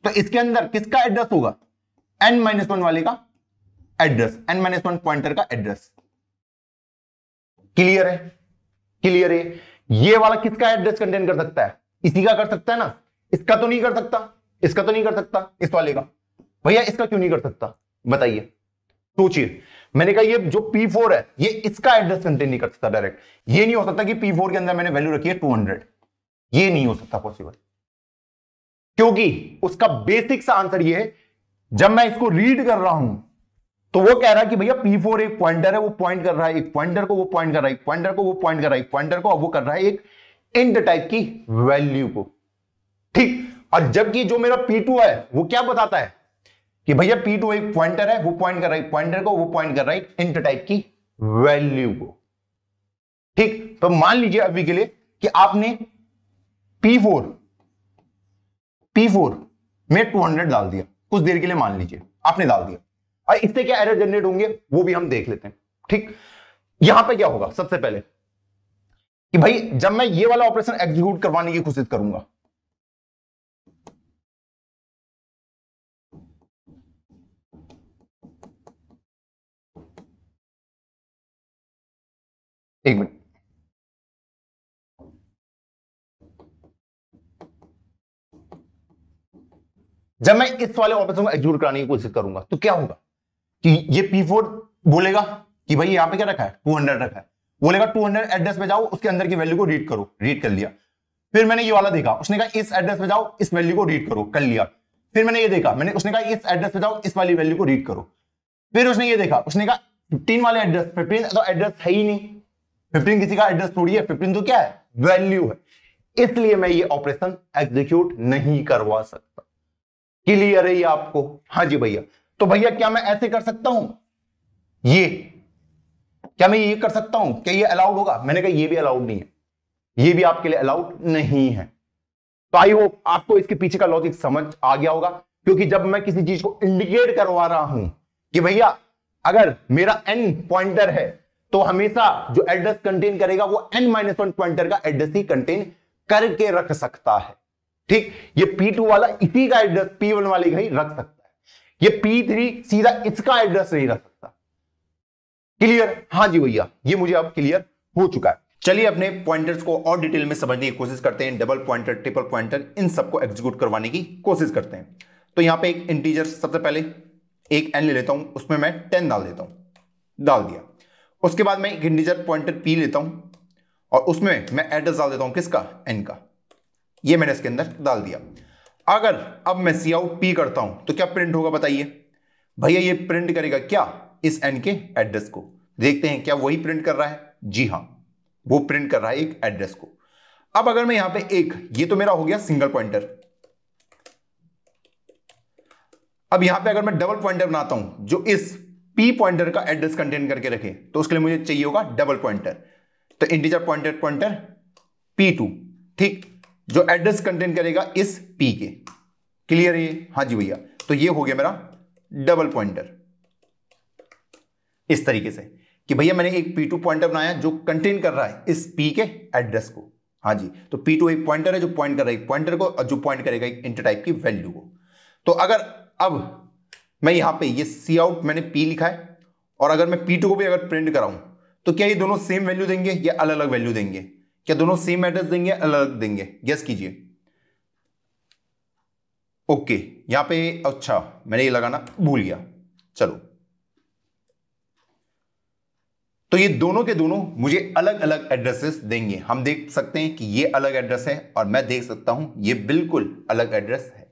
तो इसके अंदर किसका एड्रेस होगा? n-1 वाले का एड्रेस, n-1 पॉइंटर का एड्रेस। क्लियर है? क्लियर है? ये वाला किसका एड्रेस कंटेन कर सकता है? इसी का कर सकता है ना, इसका तो नहीं कर सकता, इसका तो नहीं कर सकता, इस वाले का। भैया इसका क्यों नहीं कर सकता बताइए, सोचिए। मैंने कहा ये जो P4 है ये इसका एड्रेस कंटेन नहीं कर सकता डायरेक्ट। ये नहीं हो सकता कि P4 के अंदर मैंने वैल्यू रखी है 200, ये नहीं हो सकता पॉसिबल, क्योंकि उसका बेसिक सा आंसर ये है, जब मैं इसको रीड कर रहा हूं तो वो कह रहा है कि भैया P4 एक पॉइंटर है, वो पॉइंट कर रहा है एक पॉइंटर को, वो पॉइंट कर रहा है एक पॉइंटर को, वो पॉइंट कर रहा है एक पॉइंटर को, और वो कर रहा है एक इंट टाइप की वैल्यू को। ठीक, और जबकि जो मेरा P2 है वो क्या बताता है कि भैया P2 एक पॉइंटर है, वो पॉइंट कर रहा है एक पॉइंटर को, वो पॉइंट कर रहा है एक इंट टाइप की वैल्यू को। ठीक, तो मान लीजिए अभी के लिए कि आपने P4 में 200 डाल दिया, कुछ देर के लिए मान लीजिए आपने डाल दिया, और इससे क्या एरर जनरेट होंगे वो भी हम देख लेते हैं। ठीक, यहां पे क्या होगा सबसे पहले कि भाई जब मैं ये वाला ऑपरेशन एग्जीक्यूट करवाने की कोशिश करूंगा, एक मिनट, जब मैं इस वाले ऑपरेशन को एग्जीक्यूट कराने की कोशिश करूंगा तो क्या होगा कि ये P4 बोलेगा कि भाई यहां पे क्या रखा है 200 रखा है, बोलेगा 200 एड्रेस पे जाओ, उसके अंदर की वैल्यू को रीड करो, रीड कर लिया। फिर मैंने ये वाला देखा, उसने कहा इस एड्रेस पे जाओ, इस वैल्यू को रीड करो, कर लिया। फिर मैंने ये देखा, उसने कहा इस एड्रेस पे जाओ, इस वाली वैल्यू को रीड करो। फिर उसने ये देखा, उसने कहा 15 वाले एड्रेस, 15 तो एड्रेस है ही नहीं, 15 किसी का एड्रेस थोड़ी है, 15 तो क्या है वैल्यू है, इसलिए मैं ये ऑपरेशन एग्जीक्यूट नहीं करवा सकता। क्लियर है ये आपको? हाँ जी भैया। तो भैया क्या मैं ऐसे कर सकता हूं, ये क्या मैं ये कर सकता हूं, क्या ये अलाउड होगा? मैंने कहा ये भी अलाउड नहीं है, ये भी आपके लिए अलाउड नहीं है। तो आई होप आपको इसके पीछे का लॉजिक समझ आ गया होगा, क्योंकि जब मैं किसी चीज को इंडिकेट करवा रहा हूं कि भैया अगर मेरा n पॉइंटर है तो हमेशा जो एड्रेस कंटेन करेगा वो n-1 पॉइंटर का एड्रेस ही कंटेन करके रख सकता है। ठीक, ये P2 वाला इसी का एड्रेस P1 वाले का ही रख सकता है, ये P3 सीधा इसका एड्रेस नहीं रख सकता। क्लियर? हाँ जी भैया, ये मुझे अब क्लियर हो चुका है। चलिए अपने पॉइंटर्स को और डिटेल में समझने की कोशिश करते हैं, डबल पॉइंटर, ट्रिपल पॉइंटर, इन सबको एग्जीक्यूट करवाने की कोशिश करते हैं। तो यहां पे एक इंटीजर, सबसे पहले एक n ले लेता हूं, उसमें मैं 10 डाल देता हूं, डाल दिया। उसके बाद मैं एक इंटीजर पॉइंटर p लेता हूं और उसमें मैं एड्रेस डाल देता हूं, किसका? n का। ये मैंने इसके अंदर डाल दिया। अगर अब मैं सी आउट p करता हूं तो क्या प्रिंट होगा बताइए भैया? ये प्रिंट करेगा क्या? इस n के एड्रेस को। देखते हैं क्या वही प्रिंट कर रहा है। जी हां, वो प्रिंट कर रहा है एक एड्रेस को। अब अगर मैं यहां पे एक, ये तो मेरा हो गया सिंगल पॉइंटर, अब यहां पे अगर मैं डबल पॉइंटर बनाता हूं जो इस p पॉइंटर का एड्रेस कंटेन करके रखे, तो उसके लिए मुझे चाहिए होगा डबल पॉइंटर। तो इंटीजर पॉइंटर पॉइंटर p2, ठीक, जो एड्रेस कंटेन करेगा इस p के। क्लियर है ये? हाँ जी भैया। तो ये हो गया मेरा डबल पॉइंटर, इस तरीके से कि भैया मैंने एक P2 पॉइंटर बनाया जो कंटेन कर रहा है इस P के एड्रेस को। हाँ जी, तो P2 एक पॉइंटर है जो पॉइंट कर रहा है एक पॉइंटर को, और जो पॉइंट करेगा एक इंट टाइप की वैल्यू को। तो अगर अब मैं यहां पे ये सी आउट मैंने P लिखा है, और अगर मैं P2 को भी अगर प्रिंट कराऊं तो क्या ये दोनों सेम वैल्यू देंगे या अलग अलग वैल्यू देंगे? क्या दोनों सेम एड्रेस देंगे, अलग अलग देंगे? गेस कीजिए। ओके, यहां पे अच्छा मैंने ये लगाना भूल गया, चलो। तो ये दोनों के दोनों मुझे अलग अलग एड्रेसेस देंगे। हम देख सकते हैं कि ये अलग एड्रेस है और मैं देख सकता हूं ये बिल्कुल अलग एड्रेस है।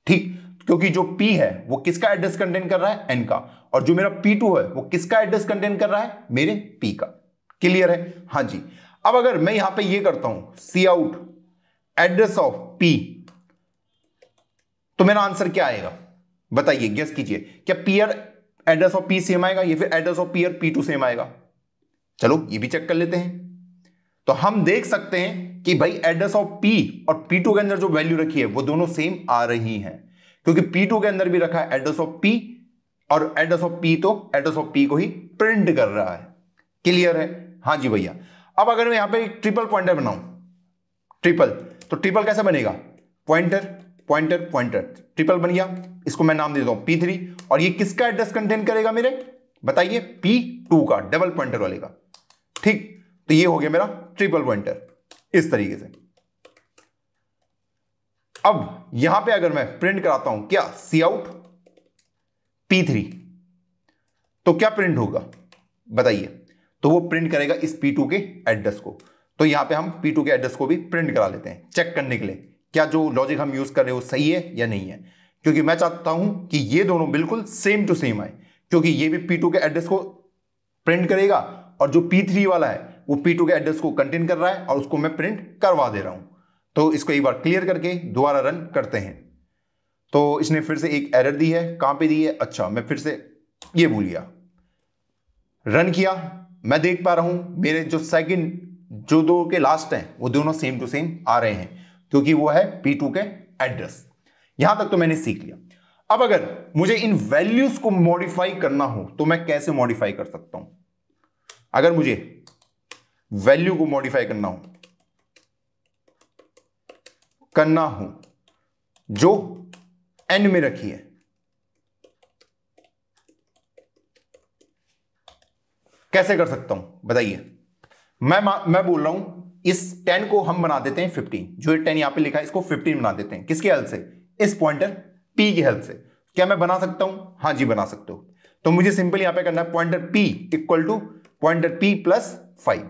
ठीक, क्योंकि जो P है वो किसका एड्रेस कंटेन कर रहा है? n का, और जो मेरा P2 है वो किसका एड्रेस कंटेन कर रहा है? मेरे P का। क्लियर है? हाँ जी। अब अगर मैं यहां पे ये करता हूं सी आउट एड्रेस ऑफ P, तो मेरा आंसर क्या आएगा? बताइए, गेस कीजिए, क्या पीयर एड्रेस ऑफ पी सेम आएगा या फिर एड्रेस ऑफ पीयर पी टू सेम आएगा? चलो ये भी चेक कर लेते हैं। तो हम देख सकते हैं कि भाई एड्रेस ऑफ पी और पी टू के अंदर जो वैल्यू रखी है वो दोनों सेम आ रही हैं, क्योंकि पी टू के अंदर भी रखा है एड्रेस ऑफ पी और एड्रेस ऑफ पी तो एड्रेस ऑफ पी को ही प्रिंट कर रहा है। क्लियर है? हाँ जी भैया। अब अगर मैं यहां पे एक ट्रिपल पॉइंटर बनाऊं, ट्रिपल, तो ट्रिपल कैसे बनेगा? पॉइंटर पॉइंटर पॉइंटर, ट्रिपल बन गया। इसको मैं नाम दे देता हूं P3, और ये किसका एड्रेस कंटेन करेगा मेरे? बताइए, P2 का, डबल पॉइंटर वाले का। ठीक, तो ये हो गया मेरा ट्रिपल पॉइंटर इस तरीके से। अब यहां पे अगर मैं प्रिंट कराता हूं क्या, सी आउट P3, तो क्या प्रिंट होगा बताइए? तो वो प्रिंट करेगा इस P2 के एड्रेस को। तो यहां पे हम P2 के एड्रेस को भी प्रिंट करा लेते हैं, चेक करने के लिए क्या जो लॉजिक हम यूज कर रहे हैं वो सही है या नहीं है, क्योंकि मैं चाहता हूं कि ये दोनों बिल्कुल सेम टू सेम आए, क्योंकि ये भी P2 के एड्रेस को प्रिंट करेगा और जो P3 वाला है वो P2 के एड्रेस को कंटेन कर रहा है और उसको मैं प्रिंट करवा दे रहा हूं। तो इसको एक बार क्लियर करके दोबारा रन करते हैं। तो इसने फिर से एक एरर दी है, कहां पे दी है? अच्छा, मैं फिर से ये भूल गया, रन किया, मैं देख पा रहा हूं मेरे जो सेकंड जो दो के लास्ट हैं वो दोनों सेम टू सेम आ रहे हैं, क्योंकि वो है P2 के एड्रेस। यहां तक तो मैंने सीख लिया। अब अगर मुझे इन वैल्यूज को मॉडिफाई करना हो तो मैं कैसे मॉडिफाई कर सकता हूं? अगर मुझे वैल्यू को मॉडिफाई करना हो जो n में रखी है, कैसे कर सकता हूं बताइए? मैं बोल रहा हूं इस 10 को हम बना देते हैं 15, जो 10 यहां पे लिखा है इसको 15 बना देते हैं। किसकी हेल्प से? इस पॉइंटर P की हेल्प से। क्या मैं बना सकता हूं? हां जी बना सकते हो। तो मुझे सिंपल यहां पे करना है pointer P equal to pointer P plus 5,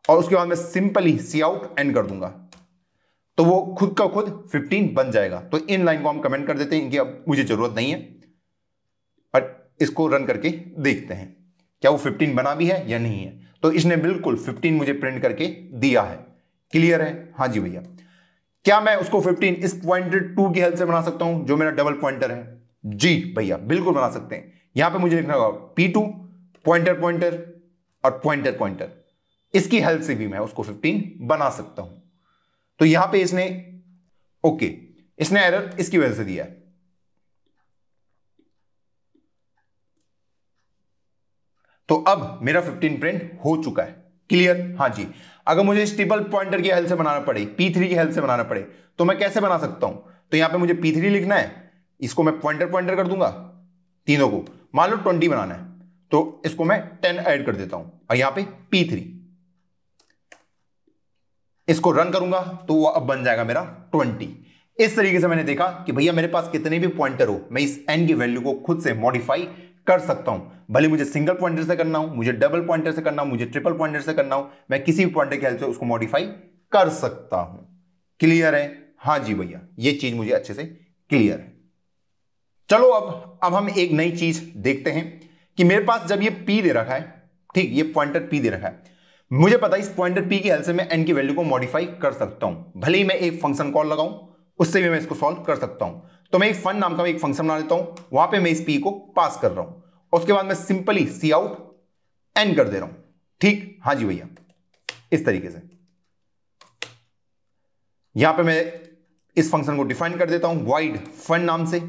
और उसके बाद मैं सिंपली सी आउट n कर दूंगा, तो वो खुद का खुद 15 बन जाएगा। तो इन लाइन को हम कमेंट कर देते हैं, इनकी अब मुझे जरूरत नहीं है, पर इसको रन करके देखते हैं क्या वो 15 बना भी है या नहीं है। तो इसने बिल्कुल 15 मुझे प्रिंट करके दिया है। क्लियर है? हाँ जी भैया। क्या मैं उसको 15 इस पॉइंटर 2 की हेल्प से बना सकता हूं जो मेरा डबल पॉइंटर है? जी भैया, बिल्कुल बना सकते हैं। यहां पे मुझे लिखना होगा P2 पॉइंटर पॉइंटर और पॉइंटर पॉइंटर, इसकी हेल्प से भी मैं उसको 15 बना सकता हूं। तो यहां पे इसने ओके, इसने एरर इसकी वजह से दिया है। तो अब मेरा 15 प्रिंट हो चुका है। क्लियर? हाँ जी। अगर मुझे इस ट्रिपल पॉइंटर की हेल्प से बनाना पड़े, P3 की हेल्प से बनाना पड़े, तो मैं कैसे बना सकता हूं? तो यहां पे मुझे P3 लिखना है, इसको मैं पॉइंटर पॉइंटर कर दूंगा तीनों को। मान लो 20 बनाना है तो इसको मैं 10 ऐड कर देता हूं, और यहां पे P3, इसको रन करूंगा तो वो अब बन जाएगा मेरा 20। इस तरीके से मैंने देखा कि भैया मेरे पास कितने भी पॉइंटर हो, मैं इस n की वैल्यू को खुद से मॉडिफाई कर सकता हूं। भले मुझे सिंगल पॉइंटर से करना हो, मुझे डबल पॉइंटर से करना हो, मुझे ट्रिपल पॉइंटर से करना हो, मैं किसी भी पॉइंटर की हेल्प से उसको मॉडिफाई कर सकता हूं। क्लियर है? हाँ जी भैया, ये चीज मुझे अच्छे से क्लियर है। चलो अब हम एक नई चीज देखते हैं कि मेरे पास जब ये P दे रखा है, ठीक, ये पॉइंटर P दे रखा है, मुझे पता है इस पॉइंटर P की हेल्प से मैं n की वैल्यू को मॉडिफाई कर सकता हूं। भले ही मैं एक फंक्शन कॉल लगाऊं, उससे भी मैं इसको सॉल्व कर सकता हूं। तो मैं एक फन नाम का एक फंक्शन बना लेता हूं, वहां पे मैं इस P को पास कर रहा हूं, उसके बाद मैं सिंपली सी आउट n कर दे रहा हूं। ठीक, हाँ जी भैया, इस तरीके से यहां पे मैं इस फंक्शन को डिफाइन कर देता हूं void fun नाम से।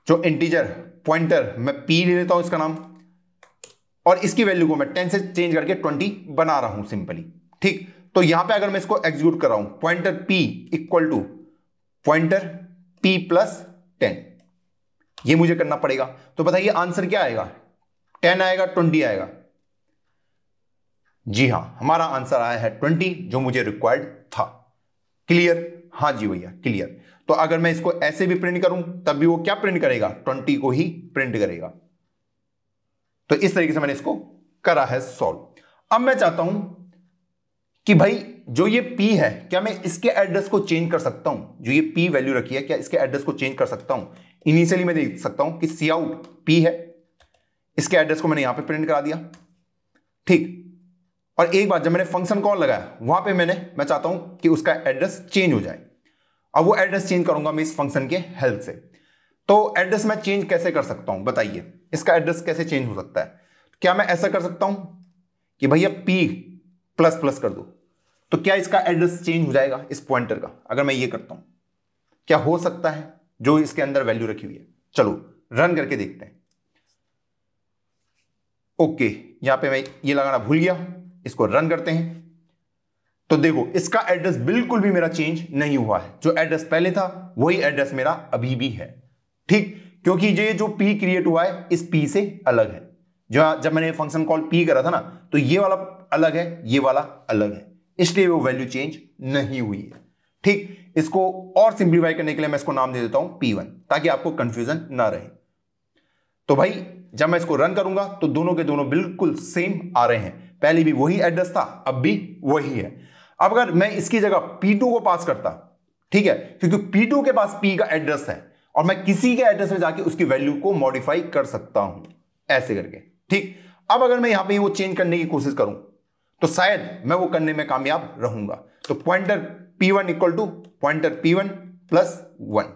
जो इंटीजर पॉइंटर मैं P ले लेता हूं इसका नाम, और इसकी वैल्यू को मैं 10 से चेंज करके 20 बना रहा हूं सिंपली। ठीक, तो यहां पे अगर मैं इसको एग्जीक्यूट कर रहा हूं, pointer P equal to pointer P plus 10, ये मुझे करना पड़ेगा। तो बताइए आंसर क्या आएगा? 10 आएगा, 20 आएगा? जी हां, हमारा आंसर आया है 20, जो मुझे रिक्वायर्ड था। क्लियर? हाँ जी भैया, क्लियर। तो अगर मैं इसको ऐसे भी प्रिंट करूं तब भी वो क्या प्रिंट करेगा? 20 को ही प्रिंट करेगा। तो इस तरीके से मैंने इसको करा है सॉल्व। अब मैं चाहता हूं कि भाई जो ये P है, क्या मैं इसके एड्रेस को चेंज कर सकता हूं? जो ये P वैल्यू रखी है, क्या इसके एड्रेस को चेंज कर सकता हूं? इनिशियली मैं देख सकता हूं कि सी आउट P है, इसके एड्रेस को मैंने यहां पे प्रिंट करा दिया। ठीक, और एक बार जब मैंने फंक्शन कॉल लगाया वहां पे मैं चाहता हूं कि उसका एड्रेस चेंज हो जाए। अब वो एड्रेस चेंज करूंगा मैं इस फंक्शन के हेल्प से। तो एड्रेस मैं चेंज कैसे कर सकता हूं बताइए, इसका एड्रेस कैसे चेंज हो सकता है? क्या मैं ऐसा कर सकता हूं कि भैया p प्लस प्लस कर दो, तो क्या इसका एड्रेस चेंज हो जाएगा इस पॉइंटर का? अगर मैं ये करता हूं, क्या हो सकता है जो इसके अंदर वैल्यू रखी हुई है? चलो रन करके देखते हैं। ओके, यहां पे मैं ये लगाना भूल गया, इसको रन करते हैं। तो देखो इसका एड्रेस बिल्कुल भी मेरा चेंज नहीं हुआ है, जो एड्रेस पहले था वही एड्रेस मेरा अभी भी है, ठीक, क्योंकि ये जो p क्रिएट हुआ है इस p से अलग है। जब मैंने फंक्शन कॉल p करा था ना, तो ये वाला अलग है, ये वाला अलग है, इसलिए वो वैल्यू चेंज नहीं हुई है, ठीक। इसको और सिंप्लीफाई करने के लिए मैं इसको नाम दे देता हूं p1, ताकि आपको कंफ्यूजन ना रहे। तो भाई जब मैं इसको रन करूंगा तो दोनों के दोनों बिल्कुल सेम आ रहे हैं, पहले भी वही एड्रेस था, अब भी वही है। अब अगर मैं इसकी जगह p2 को पास करता, ठीक है, क्योंकि p2 के पास p का एड्रेस है और मैं किसी के एड्रेस में जाके उसकी वैल्यू को मॉडिफाई कर सकता हूं ऐसे करके, ठीक। अब अगर मैं यहां पे वो चेंज करने की कोशिश करूं तो शायद मैं वो करने में कामयाब रहूंगा। तो pointer p1 equal to pointer p1 plus 1,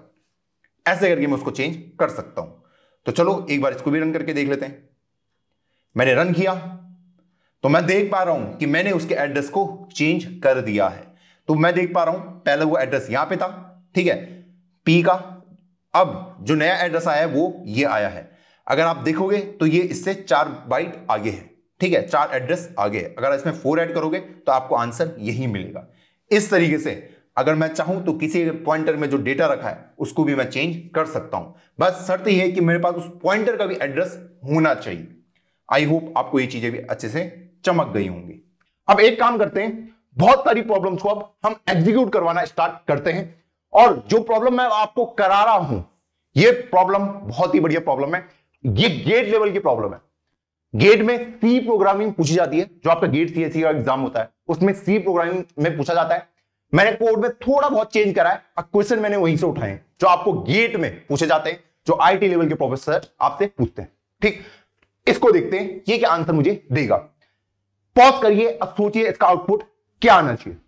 ऐसे करके मैं उसको चेंज कर सकता हूं। तो चलो एक बार इसको भी रन करके देख लेते हैं। मैंने रन किया तो मैं देख पा रहा हूं कि मैंने उसके एड्रेस को चेंज कर दिया है। तो मैं देख पा रहा हूं पहले वो एड्रेस यहां पे था, ठीक है, p का, अब जो नया एड्रेस आया है वो ये आया है। अगर आप देखोगे तो ये इससे 4 बाइट आगे है, ठीक है, 4 एड्रेस आगे है। अगर इसमें 4 ऐड करोगे तो आपको आंसर यही मिलेगा। इस तरीके से अगर मैं चाहूं तो किसी पॉइंटर में जो डेटा रखा है उसको भी मैं चेंज कर सकता हूं, बस शर्त यह है कि मेरे पास उस पॉइंटर का भी एड्रेस होना चाहिए। आई होप आपको ये चीजें भी अच्छे से चमक गई होंगी। अब एक काम करते हैं, बहुत सारी प्रॉब्लम्स को अब हम एग्जीक्यूट करवाना स्टार्ट करते हैं, और जो प्रॉब्लम मैं आपको करा रहा हूं ये प्रॉब्लम बहुत ही बढ़िया प्रॉब्लम है। ये गेट लेवल की प्रॉब्लम है। गेट में सी प्रोग्रामिंग पूछी जाती है, जो आपका गेट सीएससी का एग्जाम होता है उसमें सी प्रोग्रामिंग में पूछा जाता है। मैंने कोड में थोड़ा बहुत चेंज करा है और क्वेश्चन मैंने वहीं से उठाए हैं जो आपको गेट में पूछे जाते हैं, जो आईटी लेवल के प्रोफेसर आपसे पूछते हैं, ठीक। इसको देखते हैं ये क्या आंसर मुझे देगा। पॉज करिए, अब सोचिए इसका आउटपुट क्या आना चाहिए।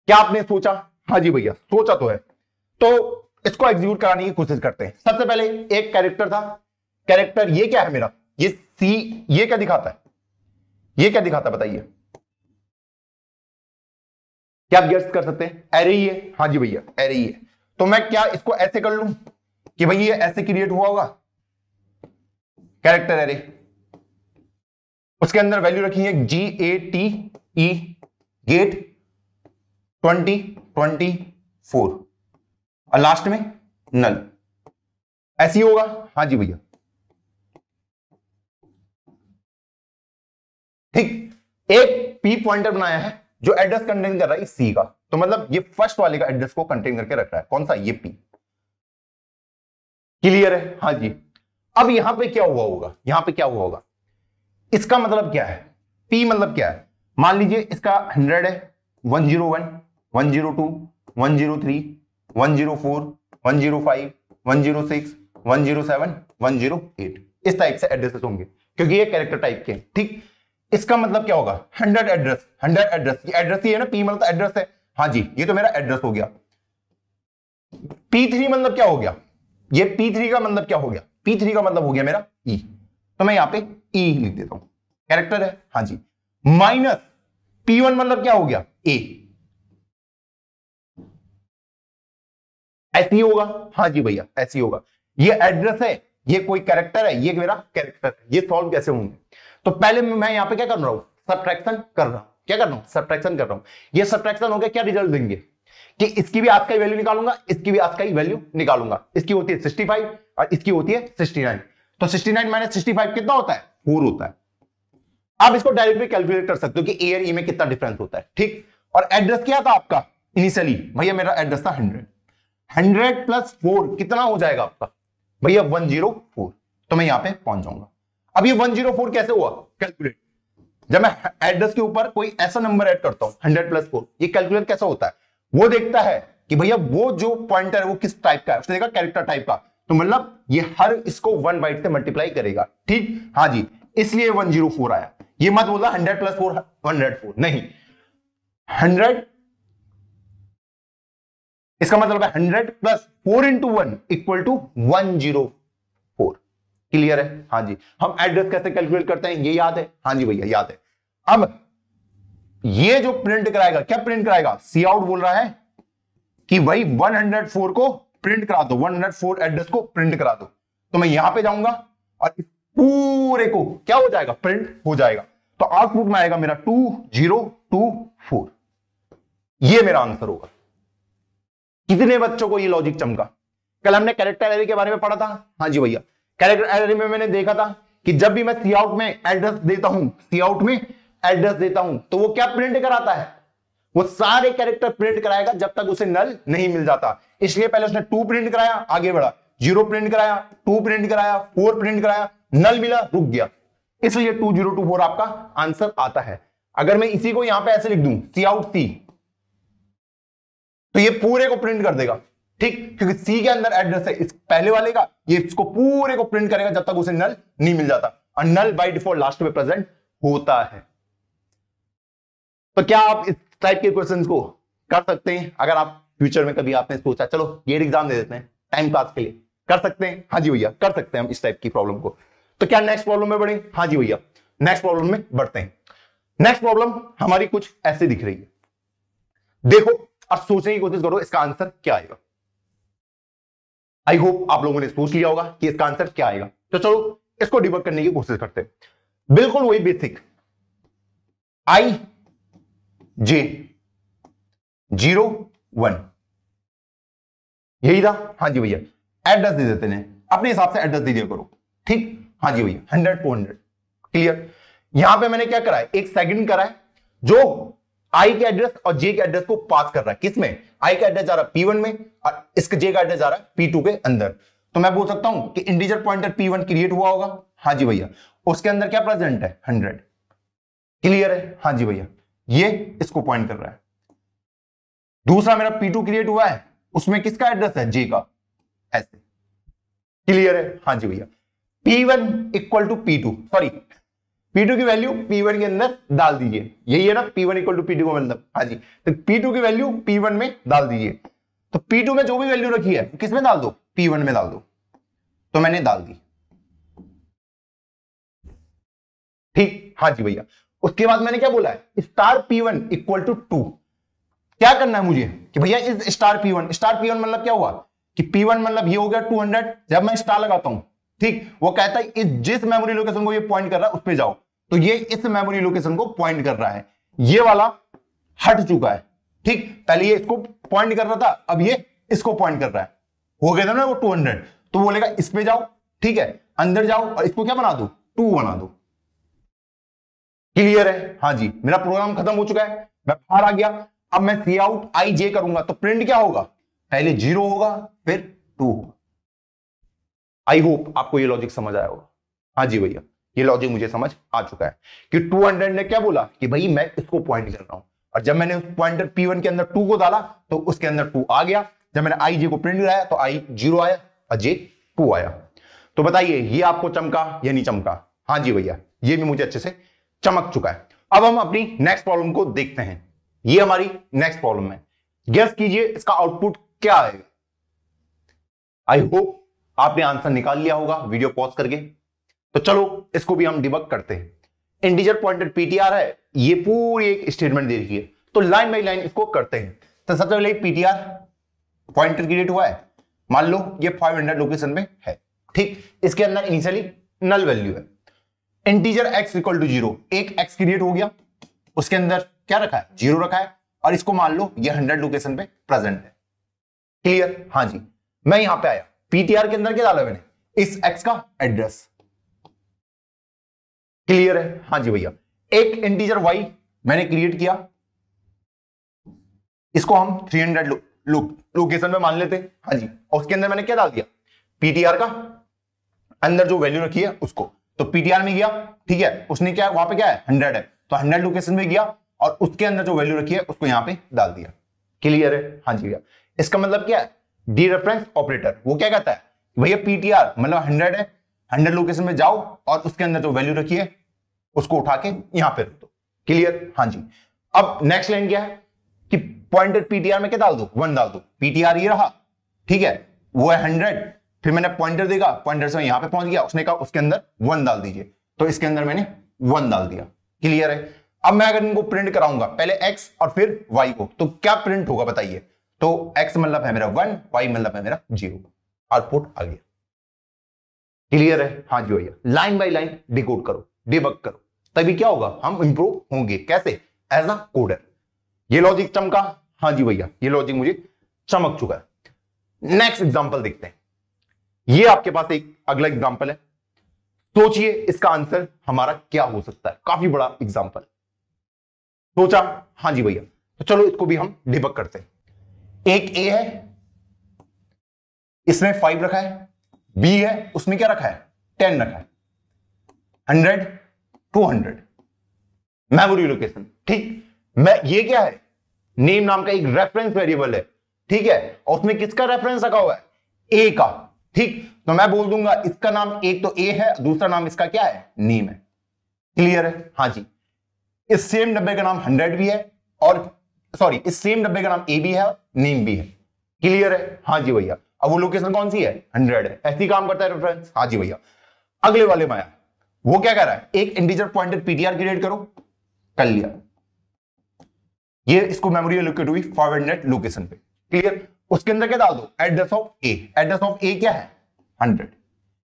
क्या आपने सोचा? हाँ जी भैया सोचा तो है। तो इसको एग्जीक्यूट कराने की कोशिश करते हैं। सबसे पहले एक कैरेक्टर था, कैरेक्टर ये क्या है मेरा, ये सी, ये क्या दिखाता है, ये क्या दिखाता है बताइए, क्या आप गेस कर सकते हैं? एरे ही है। हाँ जी भैया एरे ही है। तो मैं क्या इसको ऐसे कर लूं कि भैया ये ऐसे क्रिएट हुआ होगा कैरेक्टर एरे, उसके अंदर वैल्यू रखी है GATE गेट 2024 और लास्ट में नल, ऐसी होगा। हाँ जी भैया ठीक। एक पी पॉइंटर बनाया है जो एड्रेस कंटेन कर रहा है सी का, तो मतलब ये फर्स्ट वाले का एड्रेस को कंटेन करके रख रहा है। कौन सा? ये पी। क्लियर है? हाँ जी। अब यहां पे क्या हुआ होगा, यहां पे क्या हुआ होगा, इसका मतलब क्या है, पी मतलब क्या है? मान लीजिए इसका 100 है, 101, 102, 103, 104, 105, 106, 107, 108, इस टाइप से एड्रेसेस होंगे क्योंकि ये कैरेक्टर टाइप के, ठीक। इसका मतलब क्या होगा? 100 एड्रेस, 100 एड्रेस, ये एड्रेस ही है ना, पी मतलब तो एड्रेस है। हाँ जी, ये तो मेरा एड्रेस हो गया। P3 मतलब क्या हो गया, ये P3 का मतलब क्या हो गया, P3 का मतलब हो गया मेरा E, तो मैं यहां पे E लिख देता हूं, कैरेक्टर है। हाँ जी, माइनस P1 मतलब क्या हो गया, A, ऐसी होगा। हाँ जी भैया ऐसी होगा। ये एड्रेस है, ये कोई कैरेक्टर है, ये मेरा कैरेक्टर है। ये सॉल्व कैसे होंगे? तो पहले मैं यहां पे क्या कर रहा हूं, सब्ट्रैक्शन कर रहा हूं। क्या कर रहा हूं? सब्ट्रैक्शन कर रहा हूं। ये सब्ट्रैक्शन हो गया, क्या रिजल्ट देंगे कि इसकी भी आज का ही वैल्यू निकालूंगा, इसकी भी आज का ही वैल्यू निकालूंगा। इसकी होती है 65 और इसकी होती है 69, तो 69 माइनस 65 कितना होता है? 4 होता है। आप इसको डायरेक्टली कैलकुलेट कर सकते हो कि ए और ई में कितना डिफरेंस होता है, ठीक। और एड्रेस क्या था आपका इनिशियली? भैया मेरा एड्रेस था 100, 100 प्लस 4 कितना हो जाएगा आपका भैया? 104। तो मैं यहां पे पहुंच जाऊंगा। अब ये 104 कैसे हुआ कैलकुलेट? जब मैं एड्रेस के ऊपर कोई ऐसा नंबर ऐड करता हूं 100 प्लस 4, ये कैलकुलेट कैसा होता है? वो देखता है कि भैया वो जो पॉइंटर है वो किस टाइप का है, उसने देखा कैरेक्टर टाइप का, तो मतलब ये हर इसको 1 बाइट से मल्टीप्लाई करेगा, ठीक। हाँ जी, इसलिए 104 आया। ये मत बोला 100 प्लस 4 104, नहीं, 100 इसका मतलब है 100 plus 4 into 1 equal to 104। Clear है? हाँ जी। हम एड्रेस कैसे कैलकुलेट करते हैं ये याद है? हाँ जी भैया याद है। अब ये जो प्रिंट कराएगा, क्या प्रिंट कराएगा? सी आउट बोल रहा है कि भाई 104 को प्रिंट करा दो, 104 एड्रेस को प्रिंट करा दो। तो मैं यहां पे जाऊंगा और इस पूरे को क्या हो जाएगा? प्रिंट हो जाएगा। तो आउटपुट में आएगा मेरा 2024। ये मेरा आंसर होगा। कितने बच्चों को ये लॉजिक चमका? कल हमने कैरेक्टर एरे के बारे में पढ़ा था। हाँ जी भैया, कैरेक्टर एरे में मैंने देखा था कि जब भी मैं सी आउट में एड्रेस देता हूं, सी आउट में एड्रेस देता हूं, तो वो क्या प्रिंट कराता है? वो सारे कैरेक्टर प्रिंट कराएगा जब तक उसे नल नहीं मिल जाता। इसलिए पहले उसने 2 प्रिंट कराया, आगे बढ़ा, 0 प्रिंट कराया, 2 प्रिंट कराया, 4 प्रिंट कराया, नल मिला, रुक गया। इसलिए 2024 आपका आंसर आता है। अगर मैं इसी को यहां पे ऐसे लिख दूं, सी आउट सी, तो ये पूरे को प्रिंट कर देगा, ठीक, क्योंकि सी के अंदर एड्रेस है इस पहले वाले का, ये इसको पूरे को प्रिंट करेगा जब तक उसे नल नहीं मिल जाता। और नल बाय डिफॉल्ट लास्ट में प्रेजेंट होता है। तो क्या आप इस टाइप के क्वेश्चंस को कर सकते हैं? अगर आप फ्यूचर में कभी आपने सोचा चलो गेट एग्जाम दे देते हैं टाइम पास के लिए, कर सकते हैं? हाँ जी भैया कर सकते हैं हम इस टाइप की प्रॉब्लम को। तो क्या नेक्स्ट प्रॉब्लम में बढ़े? हाँ जी भैया नेक्स्ट प्रॉब्लम में बढ़ते हैं। नेक्स्ट प्रॉब्लम हमारी कुछ ऐसे दिख रही है, देखो और सोचने की कोशिश करो इसका आंसर क्या आएगा। आई होप आप लोगों ने सोच लिया होगा कि इसका आंसर क्या आएगा। तो चलो इसको डिबग करने की कोशिश करते हैं। बिल्कुल वही बेसिक आई जे 01 यही था। हाँ जी भैया एड्रेस दे देते हैं, अपने हिसाब से एड्रेस दे दिया करो, ठीक। हाँ जी भैया 100 400 क्लियर। यहां पे मैंने क्या करा है? एक सेगमेंट करा है जो आई के एड्रेस और जे के एड्रेस को पास कर रहा है। किसमें? आई का एड्रेस जा रहा है P1 में और इसके जे का एड्रेस जा रहा है P2 के अंदर। तो मैं बोल सकता हूं कि इंटीजर पॉइंटर P1 क्रिएट हुआ होगा। हाँ जी भैया उसके अंदर क्या प्रेजेंट है? 100। क्लियर है? हाँ जी भैया ये इसको पॉइंट कर रहा है। दूसरा मेरा P2 क्रिएट हुआ है, उसमें किसका एड्रेस है? जे का, ऐसे। क्लियर है? हाँ जी भैया P1 equal to P2, sorry P2 की वैल्यू P1 के अंदर डाल दीजिए, यही है ना P1 इक्वल टू P2 का मतलब। हाँ जी तो P2 की वैल्यू P1 में डाल दीजिए। तो P2 में जो भी वैल्यू रखी है किस में डाल दो? P1 में डाल दो। तो मैंने डाल दी, ठीक। हाँ जी भैया उसके बाद मैंने क्या बोला है? Star P1 equal to 2। क्या करना है मुझे कि भैया इस स्टार P1 मतलब क्या हुआ कि P1 मतलब ये हो गया 200। जब मैं स्टार लगाता हूं, ठीक, वो कहता है इस जिस मेमोरी लोकेशन को ये पॉइंट कर रहा है उस पे जाओ। तो ये इस मेमोरी लोकेशन को पॉइंट कर रहा है, ये वाला हट चुका है, ठीक। पहले ये इसको पॉइंट कर रहा था, अब ये इसको पॉइंट कर रहा है। हो गया था ना वो 200, तो बोलेगा इस पे जाओ, ठीक है, अंदर जाओ और इसको क्या बना दो? 2 बना दो। क्लियर है? हाँ जी मेरा प्रोग्राम खत्म हो चुका है, मैं बाहर आ गया। अब मैं सी आउट आई जे करूंगा तो प्रिंट क्या होगा? पहले 0 होगा फिर 2 होगा। आई होप आपको ये लॉजिक समझ आया होगा। हाँ जी भैया ये लॉजिक मुझे समझ आ चुका है कि 200 ने क्या बोला कि भाई मैं इसको पॉइंट कर रहा हूं, और जब मैंने उस पॉइंटर P1 के अंदर 2 को डाला तो उसके अंदर 2 आ गया। जब मैंने आई जे को प्रिंट कराया तो आई 0 आया और जे 2 आया। तो बताइए ये आपको चमका या नहीं चमका? हाँ जी भैया ये भी मुझे अच्छे से चमक चुका है। अब हम अपनी नेक्स्ट प्रॉब्लम को देखते हैं। ये हमारी नेक्स्ट प्रॉब्लम है, गेस कीजिए इसका आउटपुट क्या आएगा। आई होप आपने आंसर निकाल लिया होगा वीडियो पॉज करके। तो चलो इसको भी हम डिबग करते हैं। इंटीजर पॉइंटर पीटीआर है, ये पूरी एक स्टेटमेंट दे रखी है, तो लाइन बाय लाइन इसको करते हैं। तो सबसे पहले पीटीआर पॉइंटर क्रिएट हुआ है, मान लो ये 500 लोकेशन में है, ठीक। इसके अंदर इनिशियली नल वैल्यू है, इंटीजर x इक्वल टू 0, एक x क्रिएट हो गया, उसके अंदर क्या रखा है? 0 रखा है, और इसको मान लो ये 100 लोकेशन पे प्रेजेंट है। क्लियर? हाँ जी मैं यहां पे आया, पीटीआर के अंदर क्या डाला मैंने? इस x का एड्रेस। क्लियर है? हाँ जी भैया एक इंटीजर y मैंने क्रिएट किया, इसको हम 300 लोकेशन में मान लेते हैं। हाँ जी और उसके अंदर मैंने क्या डाल दिया? पीटीआर का अंदर जो वैल्यू रखी है उसको। तो पीटीआर में गया, ठीक है, उसने क्या वहां पे क्या है? 100 है, तो 100 लोकेशन में गया और उसके अंदर जो वैल्यू रखी है उसको यहां पे डाल दिया। क्लियर है? हाँ जी भैया इसका मतलब क्या है? डी रेफरेंस ऑपरेटर वो क्या कहता है? भैया पीटीआर मतलब 100 है, 100 लोकेशन में जाओ और उसके अंदर जो वैल्यू रखी है उसको उठा के यहां पे रख दो। क्लियर? हाँ जी अब नेक्स्ट लाइन क्या है कि पॉइंटर पीटीआर में क्या डाल दो, 1 डाल दो। पीटीआर ये रहा, ठीक है, वो है 100, फिर मैंने पॉइंटर देखा, पॉइंटर से यहां पे पहुंच गया, उसने कहा उसके अंदर 1 डाल दीजिए, तो इसके अंदर मैंने 1 डाल दिया। क्लियर है। अब मैं अगर इनको प्रिंट कराऊंगा पहले x और फिर y को, तो क्या प्रिंट होगा बताइए। तो x मतलब है मेरा 1, y मतलब है मेरा 0, आउटपुट आ गया। क्लियर है। हाँ जी भैया, लाइन बाय लाइन डिकोड करो, डिबग करो, तभी क्या होगा, हम इंप्रूव होंगे। कैसे, एज अ कोडर। ये लॉजिक चमका, हाँ जी भैया ये लॉजिक मुझे चमक चुका है। नेक्स्ट एग्जांपल देखते हैं। ये आपके पास एक अगला एग्जांपल है, सोचिए इसका आंसर हमारा क्या हो सकता है। काफी बड़ा एग्जांपल सोचा, हाँ जी भैया, तो चलो इसको भी हम डिबग करते हैं। एक ए है, इसमें 5 रखा है, बी है उसमें क्या रखा है, 10 रखा है, 100 200 मेमोरी लोकेशन। ठीक, मैं ये क्या है, नेम नाम का एक रेफरेंस वेरिएबल है, ठीक है, और उसमें किसका रेफरेंस रखा हुआ है, ए का। ठीक, तो मैं बोल दूंगा इसका नाम एक तो ए है, दूसरा नाम इसका क्या है, नेम है। क्लियर है। हाँ जी, इस सेम डब्बे का नाम 100 भी है, और सॉरी इस सेम डब्बे का नाम ए भी है और नेम भी है। क्लियर है। हाँ जी भैया, अब वो लोकेशन कौन सी है, 100 है। ऐसी काम करता है रेफरेंस। हाँ जी भैया, अगले वाले में आया, वो क्या कह रहा है, एक इंटीजर पॉइंटर पीटीआर क्रिएट करो, कर लिया। ये इसको मेमोरी एलोकेट हुई फॉरवर्ड नेट लोकेशन पे। क्लियर, उसके अंदर क्या डाल दो, address of A. Address of A क्या है, 100।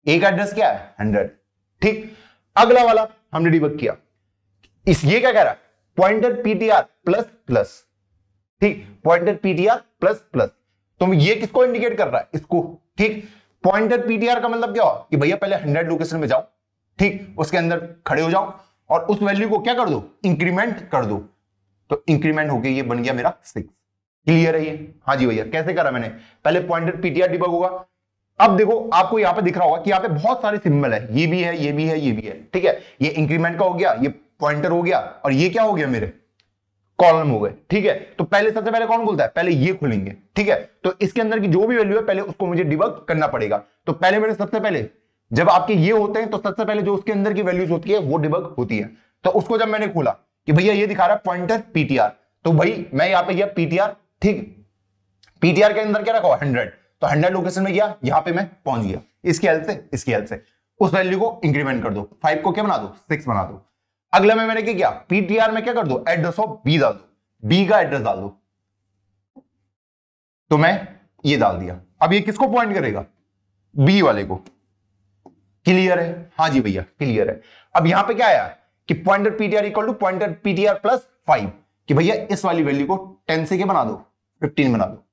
ए का एड्रेस क्या है, 100। ठीक, अगला वाला हमने डिबग किया, इस ये क्या कह रहा है, पॉइंटर पीटीआर प्लस प्लस। ठीक, पॉइंटर पीटीआर प्लस प्लस, तो ये किसको इंडिकेट कर रहा है, इसको। ठीक, पॉइंटर पीटीआर का मतलब क्या हो कि भैया पहले 100 लोकेशन में जाओ, ठीक, उसके अंदर खड़े हो जाओ और उस वैल्यू को क्या कर दो, इंक्रीमेंट कर दो, तो इंक्रीमेंट हो गया, ये बन गया मेरा 6। क्लियर है ये। हाँ जी भैया, कैसे करा मैंने, पहले पॉइंटर पीटीआर डिबग होगा। अब देखो आपको यहां पे दिख रहा होगा कि यहां पे बहुत सारे सिंबल है, ये भी है, ये भी है, ये भी है। ठीक है, ये इंक्रीमेंट का हो गया, ये पॉइंटर हो गया, और ये क्या हो गया, मेरे कॉलम हो गए। ठीक है, तो पहले सबसे पहले कौन बोलता है, पहले ये खुलेंगे। ठीक है, तो इसके अंदर की जो भी वैल्यू है पहले उसको मुझे डिबग करना पड़ेगा। तो पहले मेरे सबसे पहले जब आपके ये होते हैं तो सबसे पहले जो उसके अंदर की वैल्यूज होती है वो डिबग होती है। तो उसको जब मैंने खोला कि भैया ये दिखा रहा है पॉइंटर पीटीआर, तो भाई मैं यहां पे गया पीटीआर, ठीक, पीटीआर के अंदर क्या रखा हुआ, 100, तो 100 लोकेशन में गया, यहां पे मैं पहुंच गया। इसकी हेल्प से उस वैल्यू को इंक्रीमेंट कर दो, 5 को क्या बना दो, 6 बना दो। अगले में मैंने क्या किया, पीटीआर में क्या कर दो, एड्रेस ऑफ बी डाल दो, बी का एड्रेस डाल दो, तो मैं ये डाल दिया। अब ये किसको पॉइंट करेगा, बी वाले को। क्लियर है। हाँ जी भैया क्लियर है। अब यहां पे क्या आया कि pointer PTR equal to pointer PTR plus 5, कि भैया इस वाली वैल्यू को 10 से क्या बना दो, 15 बना दो।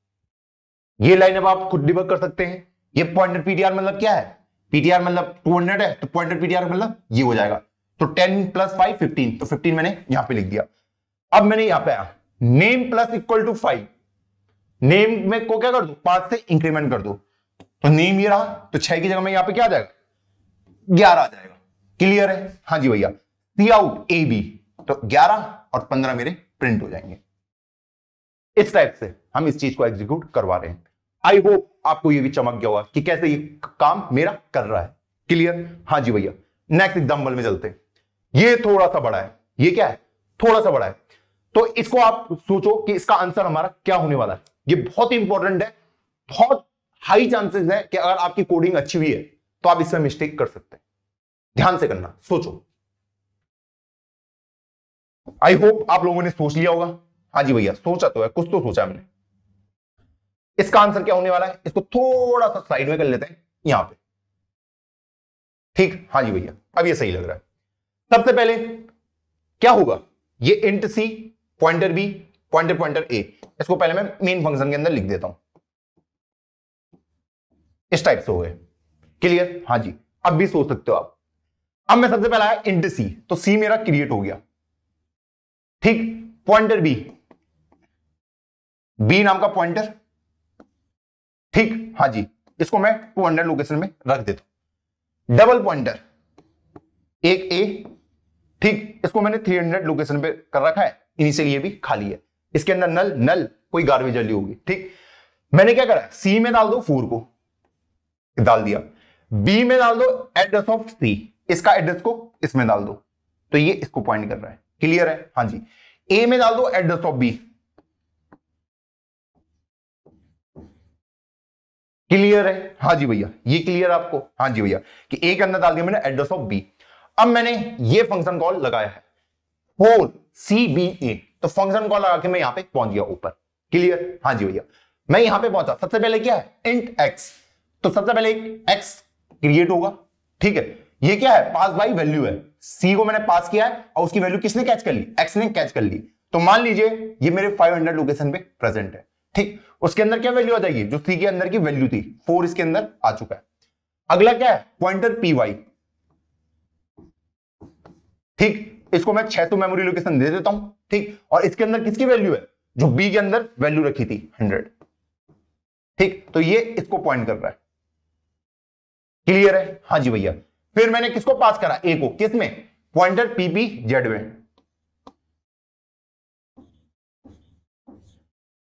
ये लाइन अब आप खुद डिबग कर सकते हैं। ये पॉइंटर पीटीआर मतलब क्या है, पीटीआर मतलब 200 है, तो पॉइंटर पीटीआर मतलब ये हो जाएगा, तो 10 प्लस 5 15, तो 15 मैंने यहां पे लिख दिया। अब मैंने यहां पे आया, name plus equal to 5, name में को क्या कर दो, 5 से इंक्रीमेंट कर दो, तो नेम ये रहा, तो 6 की जगह में यहां पे क्या आ जाएगा, 11 आ जाएगा। क्लियर है। हाँ जी भैया, सी आउट ए बी, तो 11 और 15 मेरे प्रिंट हो जाएंगे। इस टाइप से हम इस चीज को एग्जीक्यूट करवा रहे हैं। आई होप आपको ये भी चमक गया होगा कि कैसे ये काम मेरा कर रहा है। क्लियर। हाँ जी भैया, नेक्स्ट एग्जांपल में चलते हैं। ये थोड़ा सा बड़ा है, ये क्या है, थोड़ा सा बड़ा है, तो इसको आप सोचो कि इसका आंसर हमारा क्या होने वाला है। ये बहुत इंपॉर्टेंट है, बहुत हाई चांसेस है कि अगर आपकी कोडिंग अच्छी हुई है तो आप इसमें मिस्टेक कर सकते हैं। ध्यान से करना, सोचो। आई होप आप लोगों ने सोच लिया होगा। हाँ जी भैया, सोचा तो है, कुछ तो सोचा हमने। इसका आंसर क्या होने वाला है, इसको थोड़ा सा साइड में कर लेते हैं यहां पे। ठीक, हाँ जी भैया, अब ये सही लग रहा है। सबसे पहले क्या होगा, ये इंट सी, पॉइंटर बी, पॉइंटर ए, इसको पहले मैं मेन फंक्शन के अंदर लिख देता हूं। इस टाइप से हो गए। क्लियर। हाँ जी, अब भी सोच सकते हो आप। अब मैं सबसे पहला आया इंट सी, तो सी मेरा क्रिएट हो गया। ठीक, पॉइंटर बी, बी नाम का पॉइंटर, ठीक, हाँ जी, इसको मैं 200 लोकेशन में रख देता हूं। डबल पॉइंटर, एक ए, ठीक, इसको मैंने 300 लोकेशन पे कर रखा है, इनिशियली ये भी खाली है, इसके अंदर नल नल कोई गार्बेज वैल्यू होगी। ठीक, मैंने क्या करा, सी में डाल दो 4 को, डाल दिया, बी में डाल दो एड्रेस ऑफ सी, इसका एड्रेस को इसमें डाल दो, तो ये इसको पॉइंट कर रहा है। क्लियर है। हाँ जी, ए में डाल दो एड्रेस ऑफ बी, क्लियर है? हाँ जी भैया, ये क्लियर आपको? हाँ जी भैया, कि ए के अंदर डाल दिया मैंने एड्रेस ऑफ बी। अब मैंने ये फंक्शन कॉल लगाया है होल CBA, तो फंक्शन कॉल लगा के मैं यहां पे पहुंच गया ऊपर। क्लियर? हाँ जी भैया, मैं यहां पे पहुंचा। सबसे पहले क्या है? इंट x, तो सबसे पहले एक x क्रिएट होगा। ठीक है, ये क्या है? पास बाई वैल्यू है, c को मैंने पास किया है और उसकी वैल्यू किसने कैच कर ली? x ने कैच कर ली। तो मान लीजिए ये मेरे 500 लोकेशन पे प्रेजेंट है। ठीक, उसके अंदर क्या वैल्यू आ जाएगी? जो c के अंदर की वैल्यू थी 4 इसके अंदर आ चुका है। अगला क्या है? Pointer py। ठीक, इसको मैं 600 मेमोरी लोकेशन दे देता हूं। ठीक, और इसके अंदर किसकी वैल्यू है? जो b के अंदर वैल्यू रखी थी 100। ठीक, तो ये इसको पॉइंट कर रहा है। क्लियर है? हाँ जी भैया। फिर मैंने किसको पास करा? a को। किस में? पॉइंटर PPZ में।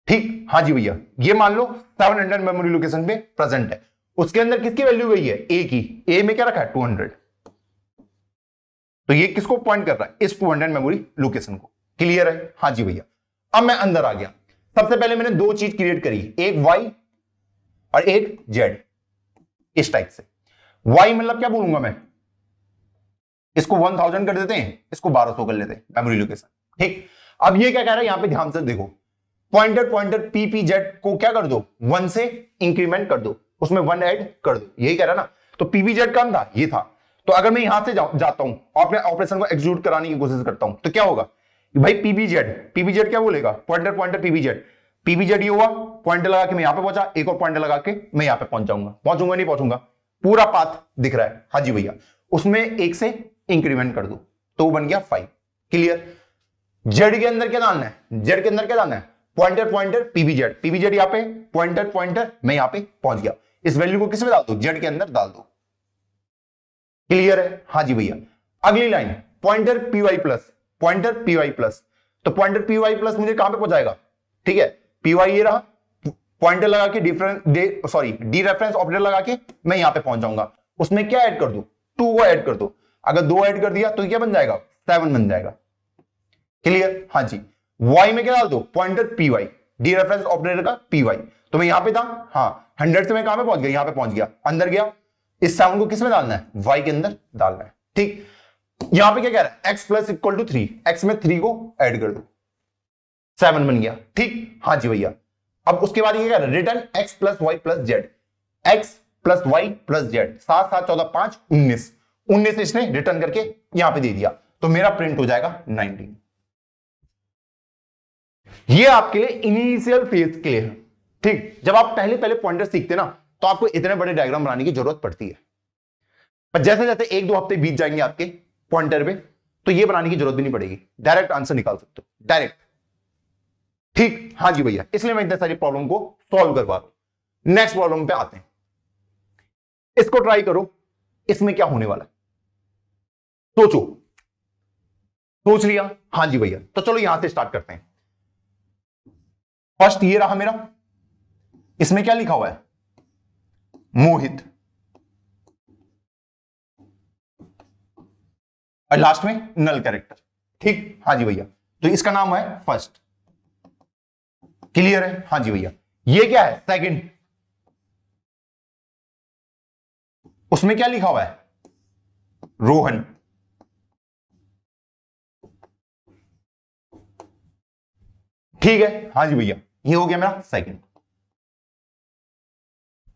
ठीक, हाँ जी भैया, ये मान लो 700 मेमोरी लोकेशन पे प्रेजेंट है। उसके अंदर किसकी वैल्यू गई है? a की। a में क्या रखा है? 200। तो ये किसको पॉइंट कर रहा है? इस 200 मेमोरी लोकेशन को। क्लियर है? हाँ जी भैया। अब मैं अंदर आ गया। सबसे पहले मैंने दो चीज क्रिएट करी, एक y और एक z, इस टाइप से। y मतलब क्या बोलूंगा मैं? इसको 1000 कर देते हैं, इसको 1200 कर लेते हैं मेमोरी लोकेशन। ठीक, अब ये क्या कह रहा है? यहां पे ध्यान से देखो, पॉइंटर PPZ को क्या कर दो? 1 से इंक्रीमेंट कर दो, उसमें 1 ऐड कर दो। यही कह रहा ना? तो PPZ कौन था? ये था। तो अगर मैं यहां से जाता हूं और अपने ऑपरेशन को एग्जीक्यूट कराने की कोशिश करता हूं, तो क्या होगा भाई? PPZ क्या बोलेगा? पॉइंटर PPZ ये हुआ, पॉइंटर लगा के मैं यहां पे पहुंचा, एक और पॉइंटर लगा के मैं यहां पे पहुंच जाऊंगा। पहुंचूंगा नहीं पहुंचूंगा? पूरा पाथ दिख रहा है। हाँ जी भैया, उसमें 1 से इंक्रीमेंट कर दो तो बन गया 5। क्लियर? जेड के अंदर क्या डालना है? जेड के अंदर क्या डालना है? पॉइंटर PPZ यहां पे, पॉइंटर मैं यहां पे पहुंच गया। इस वैल्यू को किस में डाल दो? जेड के अंदर डाल दो। क्लियर है? हाँ जी भैया। अगली लाइन पॉइंटर PY प्लस, तो पॉइंटर PY प्लस मुझे कहां पे पहुंचाएगा? ठीक है, PY ये रहा, पॉइंटर लगा के डी रेफरेंस ऑपरेटर लगा के मैं यहां पे पहुंच जाऊंगा। उसमें क्या ऐड कर दो? 2 को ऐड कर दो। अगर 2 ऐड कर दिया तो क्या बन जाएगा? 7 बन जाएगा। क्लियर? हाँ जी। Y में क्या डाल दो? Pointer PY, D reference operator का PY। तो मैं यहां पे था, हाँ 100 से मैं कहां पे पहुंच गया? यहां पे पहुंच गया, अंदर गया। इस 7 को किस में डालना है? Y के अंदर डालना है। ठीक, यहां पे क्या कह रहा है? x plus equal to 3, x में 3 को ऐड कर दो, 7 बन गया। ठीक, हाँ जी भैया। अब उसके बाद ये कह रहा है return x plus Y plus Z, x plus Y plus Z, 7 7 14 5 19, 19 इसने रिटर्न करके यहां पे दे दिया, तो मेरा प्रिंट हो जाएगा 19। ये आपके लिए इनिशियल फेज के लिए है। ठीक, जब आप पहले पहले पॉइंटर सीखते ना, तो आपको इतने बड़े डायग्राम बनाने की जरूरत पड़ती है, पर जैसे जैसे 1-2 हफ्ते बीत जाएंगे आपके पॉइंटर पे, तो ये बनाने की जरूरत भी नहीं पड़ेगी, डायरेक्ट आंसर निकाल सकते हो, डायरेक्ट। ठीक, हाँ जी भैया, इसलिए मैं इतने सारी प्रॉब्लम को सॉल्व करवा रहा हूं। नेक्स्ट प्रॉब्लम पे आते हैं, इसको ट्राई करो, इसमें क्या होने वाला है सोचो। सोच लिया? हाँ जी भैया, तो चलो यहां से स्टार्ट करते हैं। फर्स्ट ये रहा मेरा, इसमें क्या लिखा हुआ है? मोहित, और लास्ट में नल कैरेक्टर। ठीक, हाँ जी भैया, तो इसका नाम है फर्स्ट। क्लियर है? हाँ जी भैया। ये क्या है? सेकंड, उसमें क्या लिखा हुआ है? रोहन। ठीक है, हाँ जी भैया, ये हो गया मेरा सेकंड।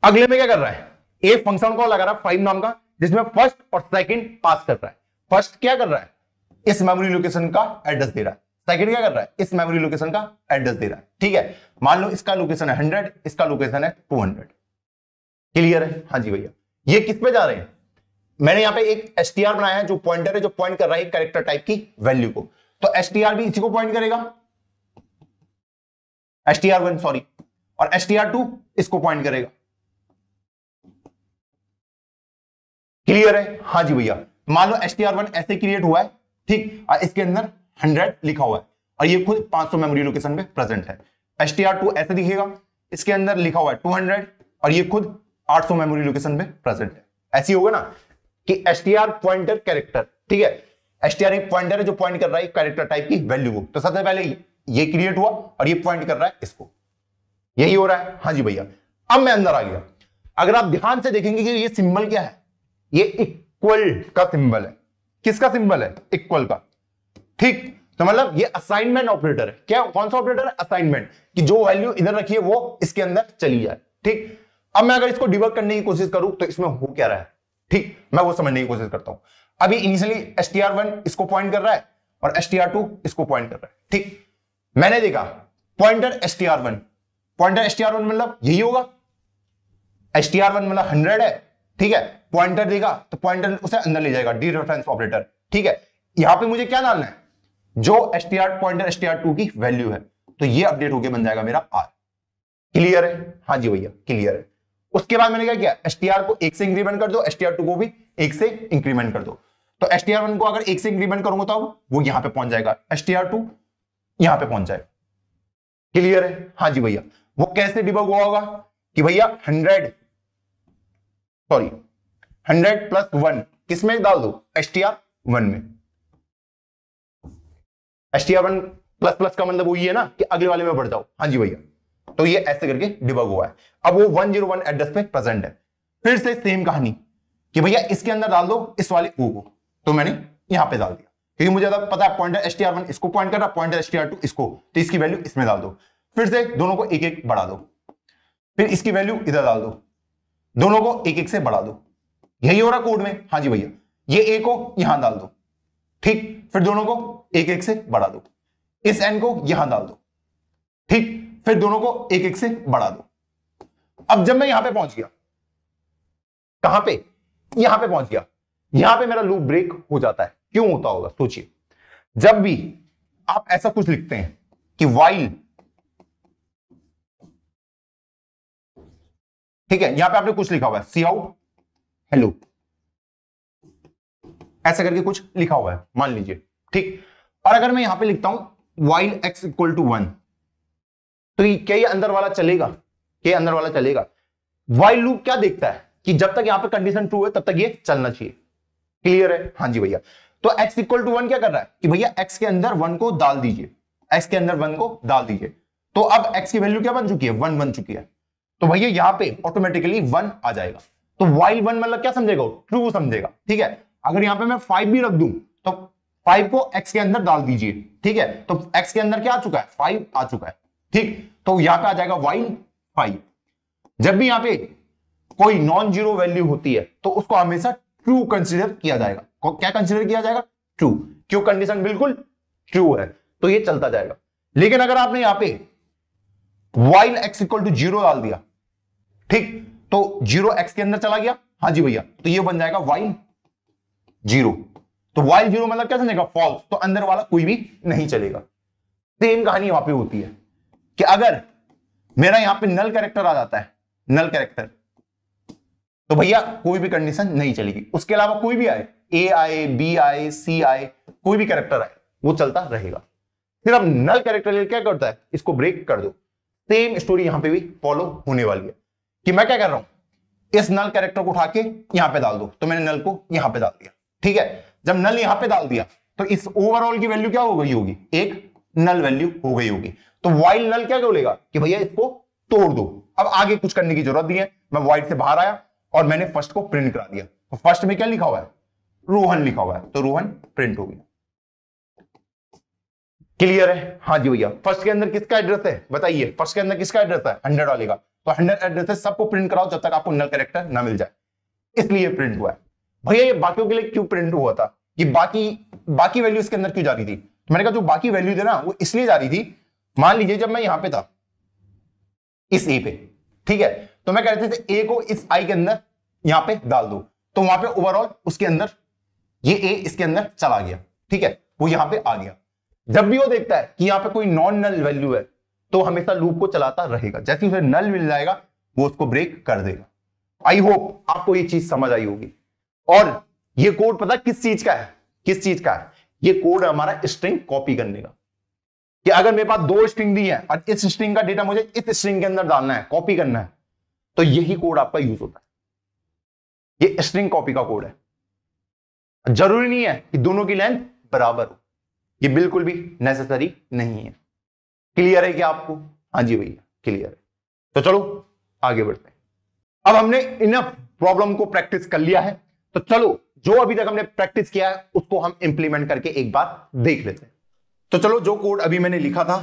अगले में क्या कर रहा है? एक फंक्शन कॉल लगा रहा है 5 नाम का, जिसमें फर्स्ट और सेकंड पास कर रहा है। फर्स्ट क्या कर रहा है? इस मेमोरी लोकेशन का एड्रेस दे रहा है। सेकंड क्या कर रहा है? इस मेमोरी लोकेशन का एड्रेस दे रहा है। ठीक है, मान लो इसका लोकेशन है 100, इसका लोकेशन है 200। क्लियर है? हाँ जी भैया। ये किस पे जा रहे हैं? मैंने यहां पे एक str बनाया है, जो पॉइंटर है, जो पॉइंट कर रहा है कैरेक्टर टाइप की वैल्यू को, तो str भी इसी को पॉइंट करेगा, str1 सॉरी, और str2 इसको पॉइंट करेगा। क्लियर है? हाँ जी भैया। मान लो str1 ऐसे क्रिएट हुआ है, ठीक, और इसके अंदर 100 लिखा हुआ है, और ये खुद 500 मेमोरी लोकेशन पे प्रेजेंट है। str2 ऐसे दिखेगा, इसके अंदर लिखा हुआ है 200, और ये खुद 800 मेमोरी लोकेशन पे प्रेजेंट है। ऐसी होगा ना कि str पॉइंटर कैरेक्टर, ठीक है, str एक पॉइंटर है जो पॉइंट कर रहा है कैरेक्टर टाइप की वैल्यू को, तो सबसे पहले ये क्रिएट हुआ और ये पॉइंट कर रहा है इसको, यही हो रहा है। हाँ जी भैया। अब मैं अंदर आ गया, अगर आप ध्यान से देखेंगे कि ये सिंबल क्या है, ये इक्वल का सिंबल है। किसका सिंबल है? इक्वल का। ठीक, तो मतलब ये असाइनमेंट ऑपरेटर है। क्या, कौन सा ऑपरेटर है? असाइनमेंट, कि जो वैल्यू इधर रखी है वो इसके अंदर चली जाए। ठीक, अब मैं अगर इसको डिबग करने की कोशिश करूं तो इसमें हो क्या रहा है, ठीक, मैं वो समझने की कोशिश करता हूं। अभी इनिशियली str1 इसको पॉइंट कर रहा है और str2 इसको पॉइंट कर रहा है। ठीक, मैंने देखा पॉइंटर str1, पॉइंटर str1 मतलब यही होगा, str1 मतलब 100 है। ठीक है, पॉइंटर देगा तो पॉइंटर उसे अंदर ले जाएगा, डी रेफरेंस ऑपरेटर। ठीक है, यहां पे मुझे क्या डालना है? जो पॉइंटर str2 की वैल्यू है, तो ये अपडेट होके बन जाएगा मेरा r। क्लियर है? हाँ जी भैया, क्लियर है। उसके बाद मैंने क्या किया? str को 1 से इंक्रीमेंट कर दो, str2 को भी 1 से इंक्रीमेंट कर दो। तो str1 को अगर 1 से इंक्रीमेंट करूंगा तो वो यहां पे पहुंच जाएगा, str2 यहां पे पहुंच जाएगा। क्लियर है? हाँ जी भैया। वो कैसे डिबग हुआ होगा कि भैया 100 प्लस 1 किसमें डाल दो? str1 में। str1 प्लस प्लस का मतलब वही है ना कि अगले वाले में बढ़ जाओ। हाँ जी भैया, तो ये ऐसे करके डिबग हुआ है। अब वो 101 एड्रेस पे प्रेजेंट है। फिर से सेम कहानी कि भैया इसके अंदर डाल दो इस वाले ओ को, तो मैंने यहां पे डाल दिया क्योंकि मुझे पता है पॉइंटर str1 इसको पॉइंट कर रहा है, पॉइंटर str2 इसको, तो इसकी वैल्यू इसमें डाल दो। फिर से दोनों को एक एक बढ़ा दो, फिर इसकी वैल्यू इधर डाल दो, दोनों को एक एक से बढ़ा दो। यही हो रहा कोड में। हाँ जी भैया, ये ए को यहां डाल दो, ठीक, फिर दोनों को एक एक से बढ़ा दो, इस एन को यहां डाल दो, ठीक, फिर दोनों को एक एक से बढ़ा दो। अब जब मैं यहां पे पहुंच गया, कहां पे? यहां पे पहुंच गया, यहां पे मेरा लूप ब्रेक हो जाता है। क्यों होता होगा? सोचिए, जब भी आप ऐसा कुछ लिखते हैं कि while, ठीक है, यहां पे आपने कुछ लिखा हुआ है सी आउट हेलो, ऐसा करके कुछ लिखा हुआ है मान लीजिए, ठीक। और अगर मैं यहां पे लिखता हूं while x इक्वल टू 1, तो क्या ये अंदर वाला चलेगा? क्या अंदर वाला चलेगा? while लूप क्या देखता है कि जब तक यहां पे कंडीशन ट्रू है तब तक ये चलना चाहिए। क्लियर है? हाँ जी भैया। तो x इक्वल टू 1 क्या कर रहा है कि भैया x के अंदर 1 को डाल दीजिए, x के अंदर 1 को डाल दीजिए। तो अब x की वैल्यू क्या बन चुकी है? 1 बन चुकी है। तो भैया यहां पे ऑटोमेटिकली 1 आ जाएगा। तो while 1 मतलब क्या समझेगा? ट्रू समझेगा। ठीक है, अगर यहां पे मैं 5 भी रख दूं तो 5 को x के अंदर डाल दीजिए। ठीक है, तो x के अंदर क्या आ चुका है? 5 आ चुका है। ठीक, तो यहां पे आ जाएगा while 5। जब भी यहां पे कोई नॉन जीरो वैल्यू होती है तो उसको हमेशा ट्रू कंसीडर किया जाएगा। क्या कंसीडर किया जाएगा? ट्रू। क्यों? कंडीशन बिल्कुल ट्रू है, तो ये चलता जाएगा। लेकिन अगर आपने यहां पे while x इक्वल टू 0 डाल दिया, ठीक, तो 0 x के अंदर चला गया। हाँ जी भैया, तो ये बन जाएगा while 0। तो while 0 मतलब क्या समझेगा? फॉल्स, तो अंदर वाला कोई भी नहीं चलेगा। सेम कहानी वहां पे होती है कि अगर मेरा यहां पे नल कैरेक्टर आ जाता है, नल कैरेक्टर, तो भैया कोई भी कंडीशन नहीं चलेगी। उसके अलावा कोई भी आए, ए आए, बी आए, सी आए, कोई भी कैरेक्टर आए, वो चलता रहेगा। फिर अब नल कैरेक्टर क्या करता है? इसको ब्रेक कर दो। सेम स्टोरी यहां पे भी फॉलो होने वाली है कि मैं क्या कर रहा हूं, इस नल कैरेक्टर को उठा के यहां पे डाल दो। तो मैंने नल को यहां पे डाल दिया। ठीक है, जब नल यहां पे डाल दिया तो इस ओवरऑल की वैल्यू क्या हो गई होगी? एक नल वैल्यू हो गई होगी। तो while नल क्या बोलेगा कि भैया इसको तोड़ दो। अब आगे कुछ करने की जरूरत नहीं है। मैं void से बाहर आया और मैंने फर्स्ट को प्रिंट करा दिया। तो फर्स्ट में क्या लिखा हुआ है? रोहन लिखा हुआ है, तो रोहन प्रिंट हो गया। क्लियर है? हाँ जी भैया। फर्स्ट के अंदर किसका एड्रेस है बताइए? फर्स्ट के अंदर किसका एड्रेस है? 100 वाले का। तो 100 एड्रेस है, सबको प्रिंट कराओ जब तक आपको नल कैरेक्टर ना मिल जाए, इसलिए प्रिंट हुआ है। भैया ये बाकियों के लिए क्यों प्रिंट हुआ था कि बाकी वैल्यू इसके अंदर क्यों जा रही थी? तो मैंने कहा जो बाकी वैल्यू थी ना वो इसलिए जा रही थी, मान लीजिए जब मैं यहां पे था इस ए पे, ठीक है, तो मैं कहते थे ए को इस आई के अंदर यहां पे डाल दो, तो वहां पे ओवरऑल उसके अंदर ये ए इसके अंदर चला गया। ठीक है, वो यहां पे आ गया। जब भी वो देखता है कि यहां पे कोई नॉन नल वैल्यू है तो हमेशा लूप को चलाता रहेगा। जैसे उसे नल मिल जाएगा वो उसको ब्रेक कर देगा। आई होप आपको ये चीज समझ आई होगी। और ये कोड पता किस चीज का है? किस चीज का है? ये कोड है हमारा स्ट्रिंग कॉपी करने का, कि अगर मेरे पास 2 स्ट्रिंग दी है और इस स्ट्रिंग का डेटा मुझे इस स्ट्रिंग के अंदर डालना है, कॉपी करना है, तो यही कोड आपका यूज होता है। ये स्ट्रिंग कॉपी का कोड है। जरूरी नहीं है कि दोनों की लेंथ बराबर हो, ये बिल्कुल भी नेसेसरी नहीं है। क्लियर है क्या आपको? हाँ जी भैया, क्लियर है। तो चलो आगे बढ़ते हैं। अब हमने इनफ प्रॉब्लम को प्रैक्टिस कर लिया है, तो चलो जो अभी तक हमने प्रैक्टिस किया है उसको हम इंप्लीमेंट करके एक बार देख लेते हैं। तो चलो जो कोड अभी मैंने लिखा था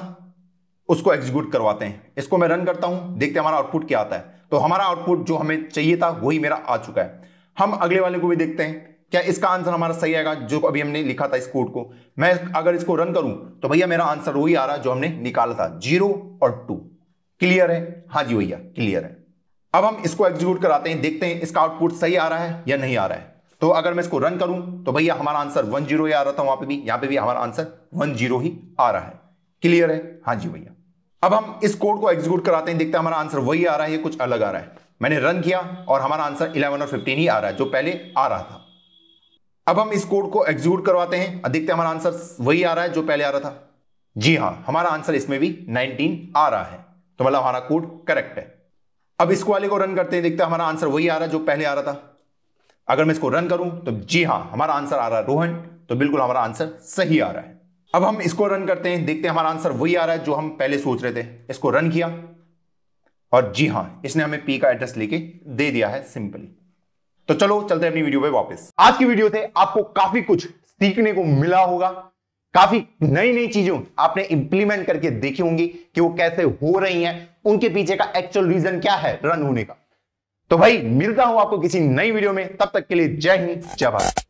उसको एग्जीक्यूट करवाते हैं। इसको मैं रन करता हूं, देखते हैं हमारा आउटपुट क्या आता है। तो हमारा आउटपुट जो हमें चाहिए था वही मेरा आ चुका है। हम अगले वाले को भी देखते हैं क्या इसका आंसर हमारा सही आएगा जो अभी हमने लिखा था इस कोड को। मैं अगर इसको रन करूं तो भैया मेरा आंसर वही आ रहा है जो हमने निकाला था, 0 और 2। क्लियर है? हाँ जी भैया क्लियर है। अब हम इसको एग्जीक्यूट कराते हैं, देखते हैं इसका आउटपुट सही आ रहा है या नहीं आ रहा है। तो अगर मैं इसको रन करूं तो भैया हमारा आंसर 10 ही आ रहा था, वहां पे भी, यहां पे भी हमारा आंसर 10 ही आ रहा है। क्लियर है? हाँ जी भैया। अब हम इस कोड को एग्जीक्यूट कराते हैं, देखते हैं हमारा आंसर वही आ रहा है या कुछ अलग आ रहा है। मैंने रन किया और हमारा आंसर 11 और 15 ही आ रहा है जो पहले आ रहा था। अब हम इस कोड को एग्जीक्यूट करवाते हैं और देखते हैं हमारा आंसर वही आ रहा है जो पहले आ रहा था। जी हां, हमारा आंसर इसमें भी 19 आ रहा है, तो मतलब हमारा कोड करेक्ट है। अब इस वाले को रन करते हैं, देखते हैं हमारा आंसर वही आ रहा है जो पहले आ रहा था। अगर मैं इसको रन करूं तो जी हां, हमारा आंसर आ रहा है रोहन, तो बिल्कुल हमारा आंसर सही आ रहा है। अब हम इसको रन करते हैं, देखते हैं हमारा आंसर वही आ रहा है जो हम पहले सोच रहे थे। इसको रन किया और जी हां, इसने हमें पी का एड्रेस लेके दे दिया है सिंपली। तो चलो चलते हैं अपनी वीडियो पे वापस। आज की वीडियो से आपको काफी कुछ सीखने को मिला होगा, काफी नई नई चीजों आपने इंप्लीमेंट करके देखी होंगी कि वो कैसे हो रही हैं, उनके पीछे का एक्चुअल रीजन क्या है रन होने का। तो भाई मिलता हूं आपको किसी नई वीडियो में, तब तक के लिए जय हिंद जय भारत।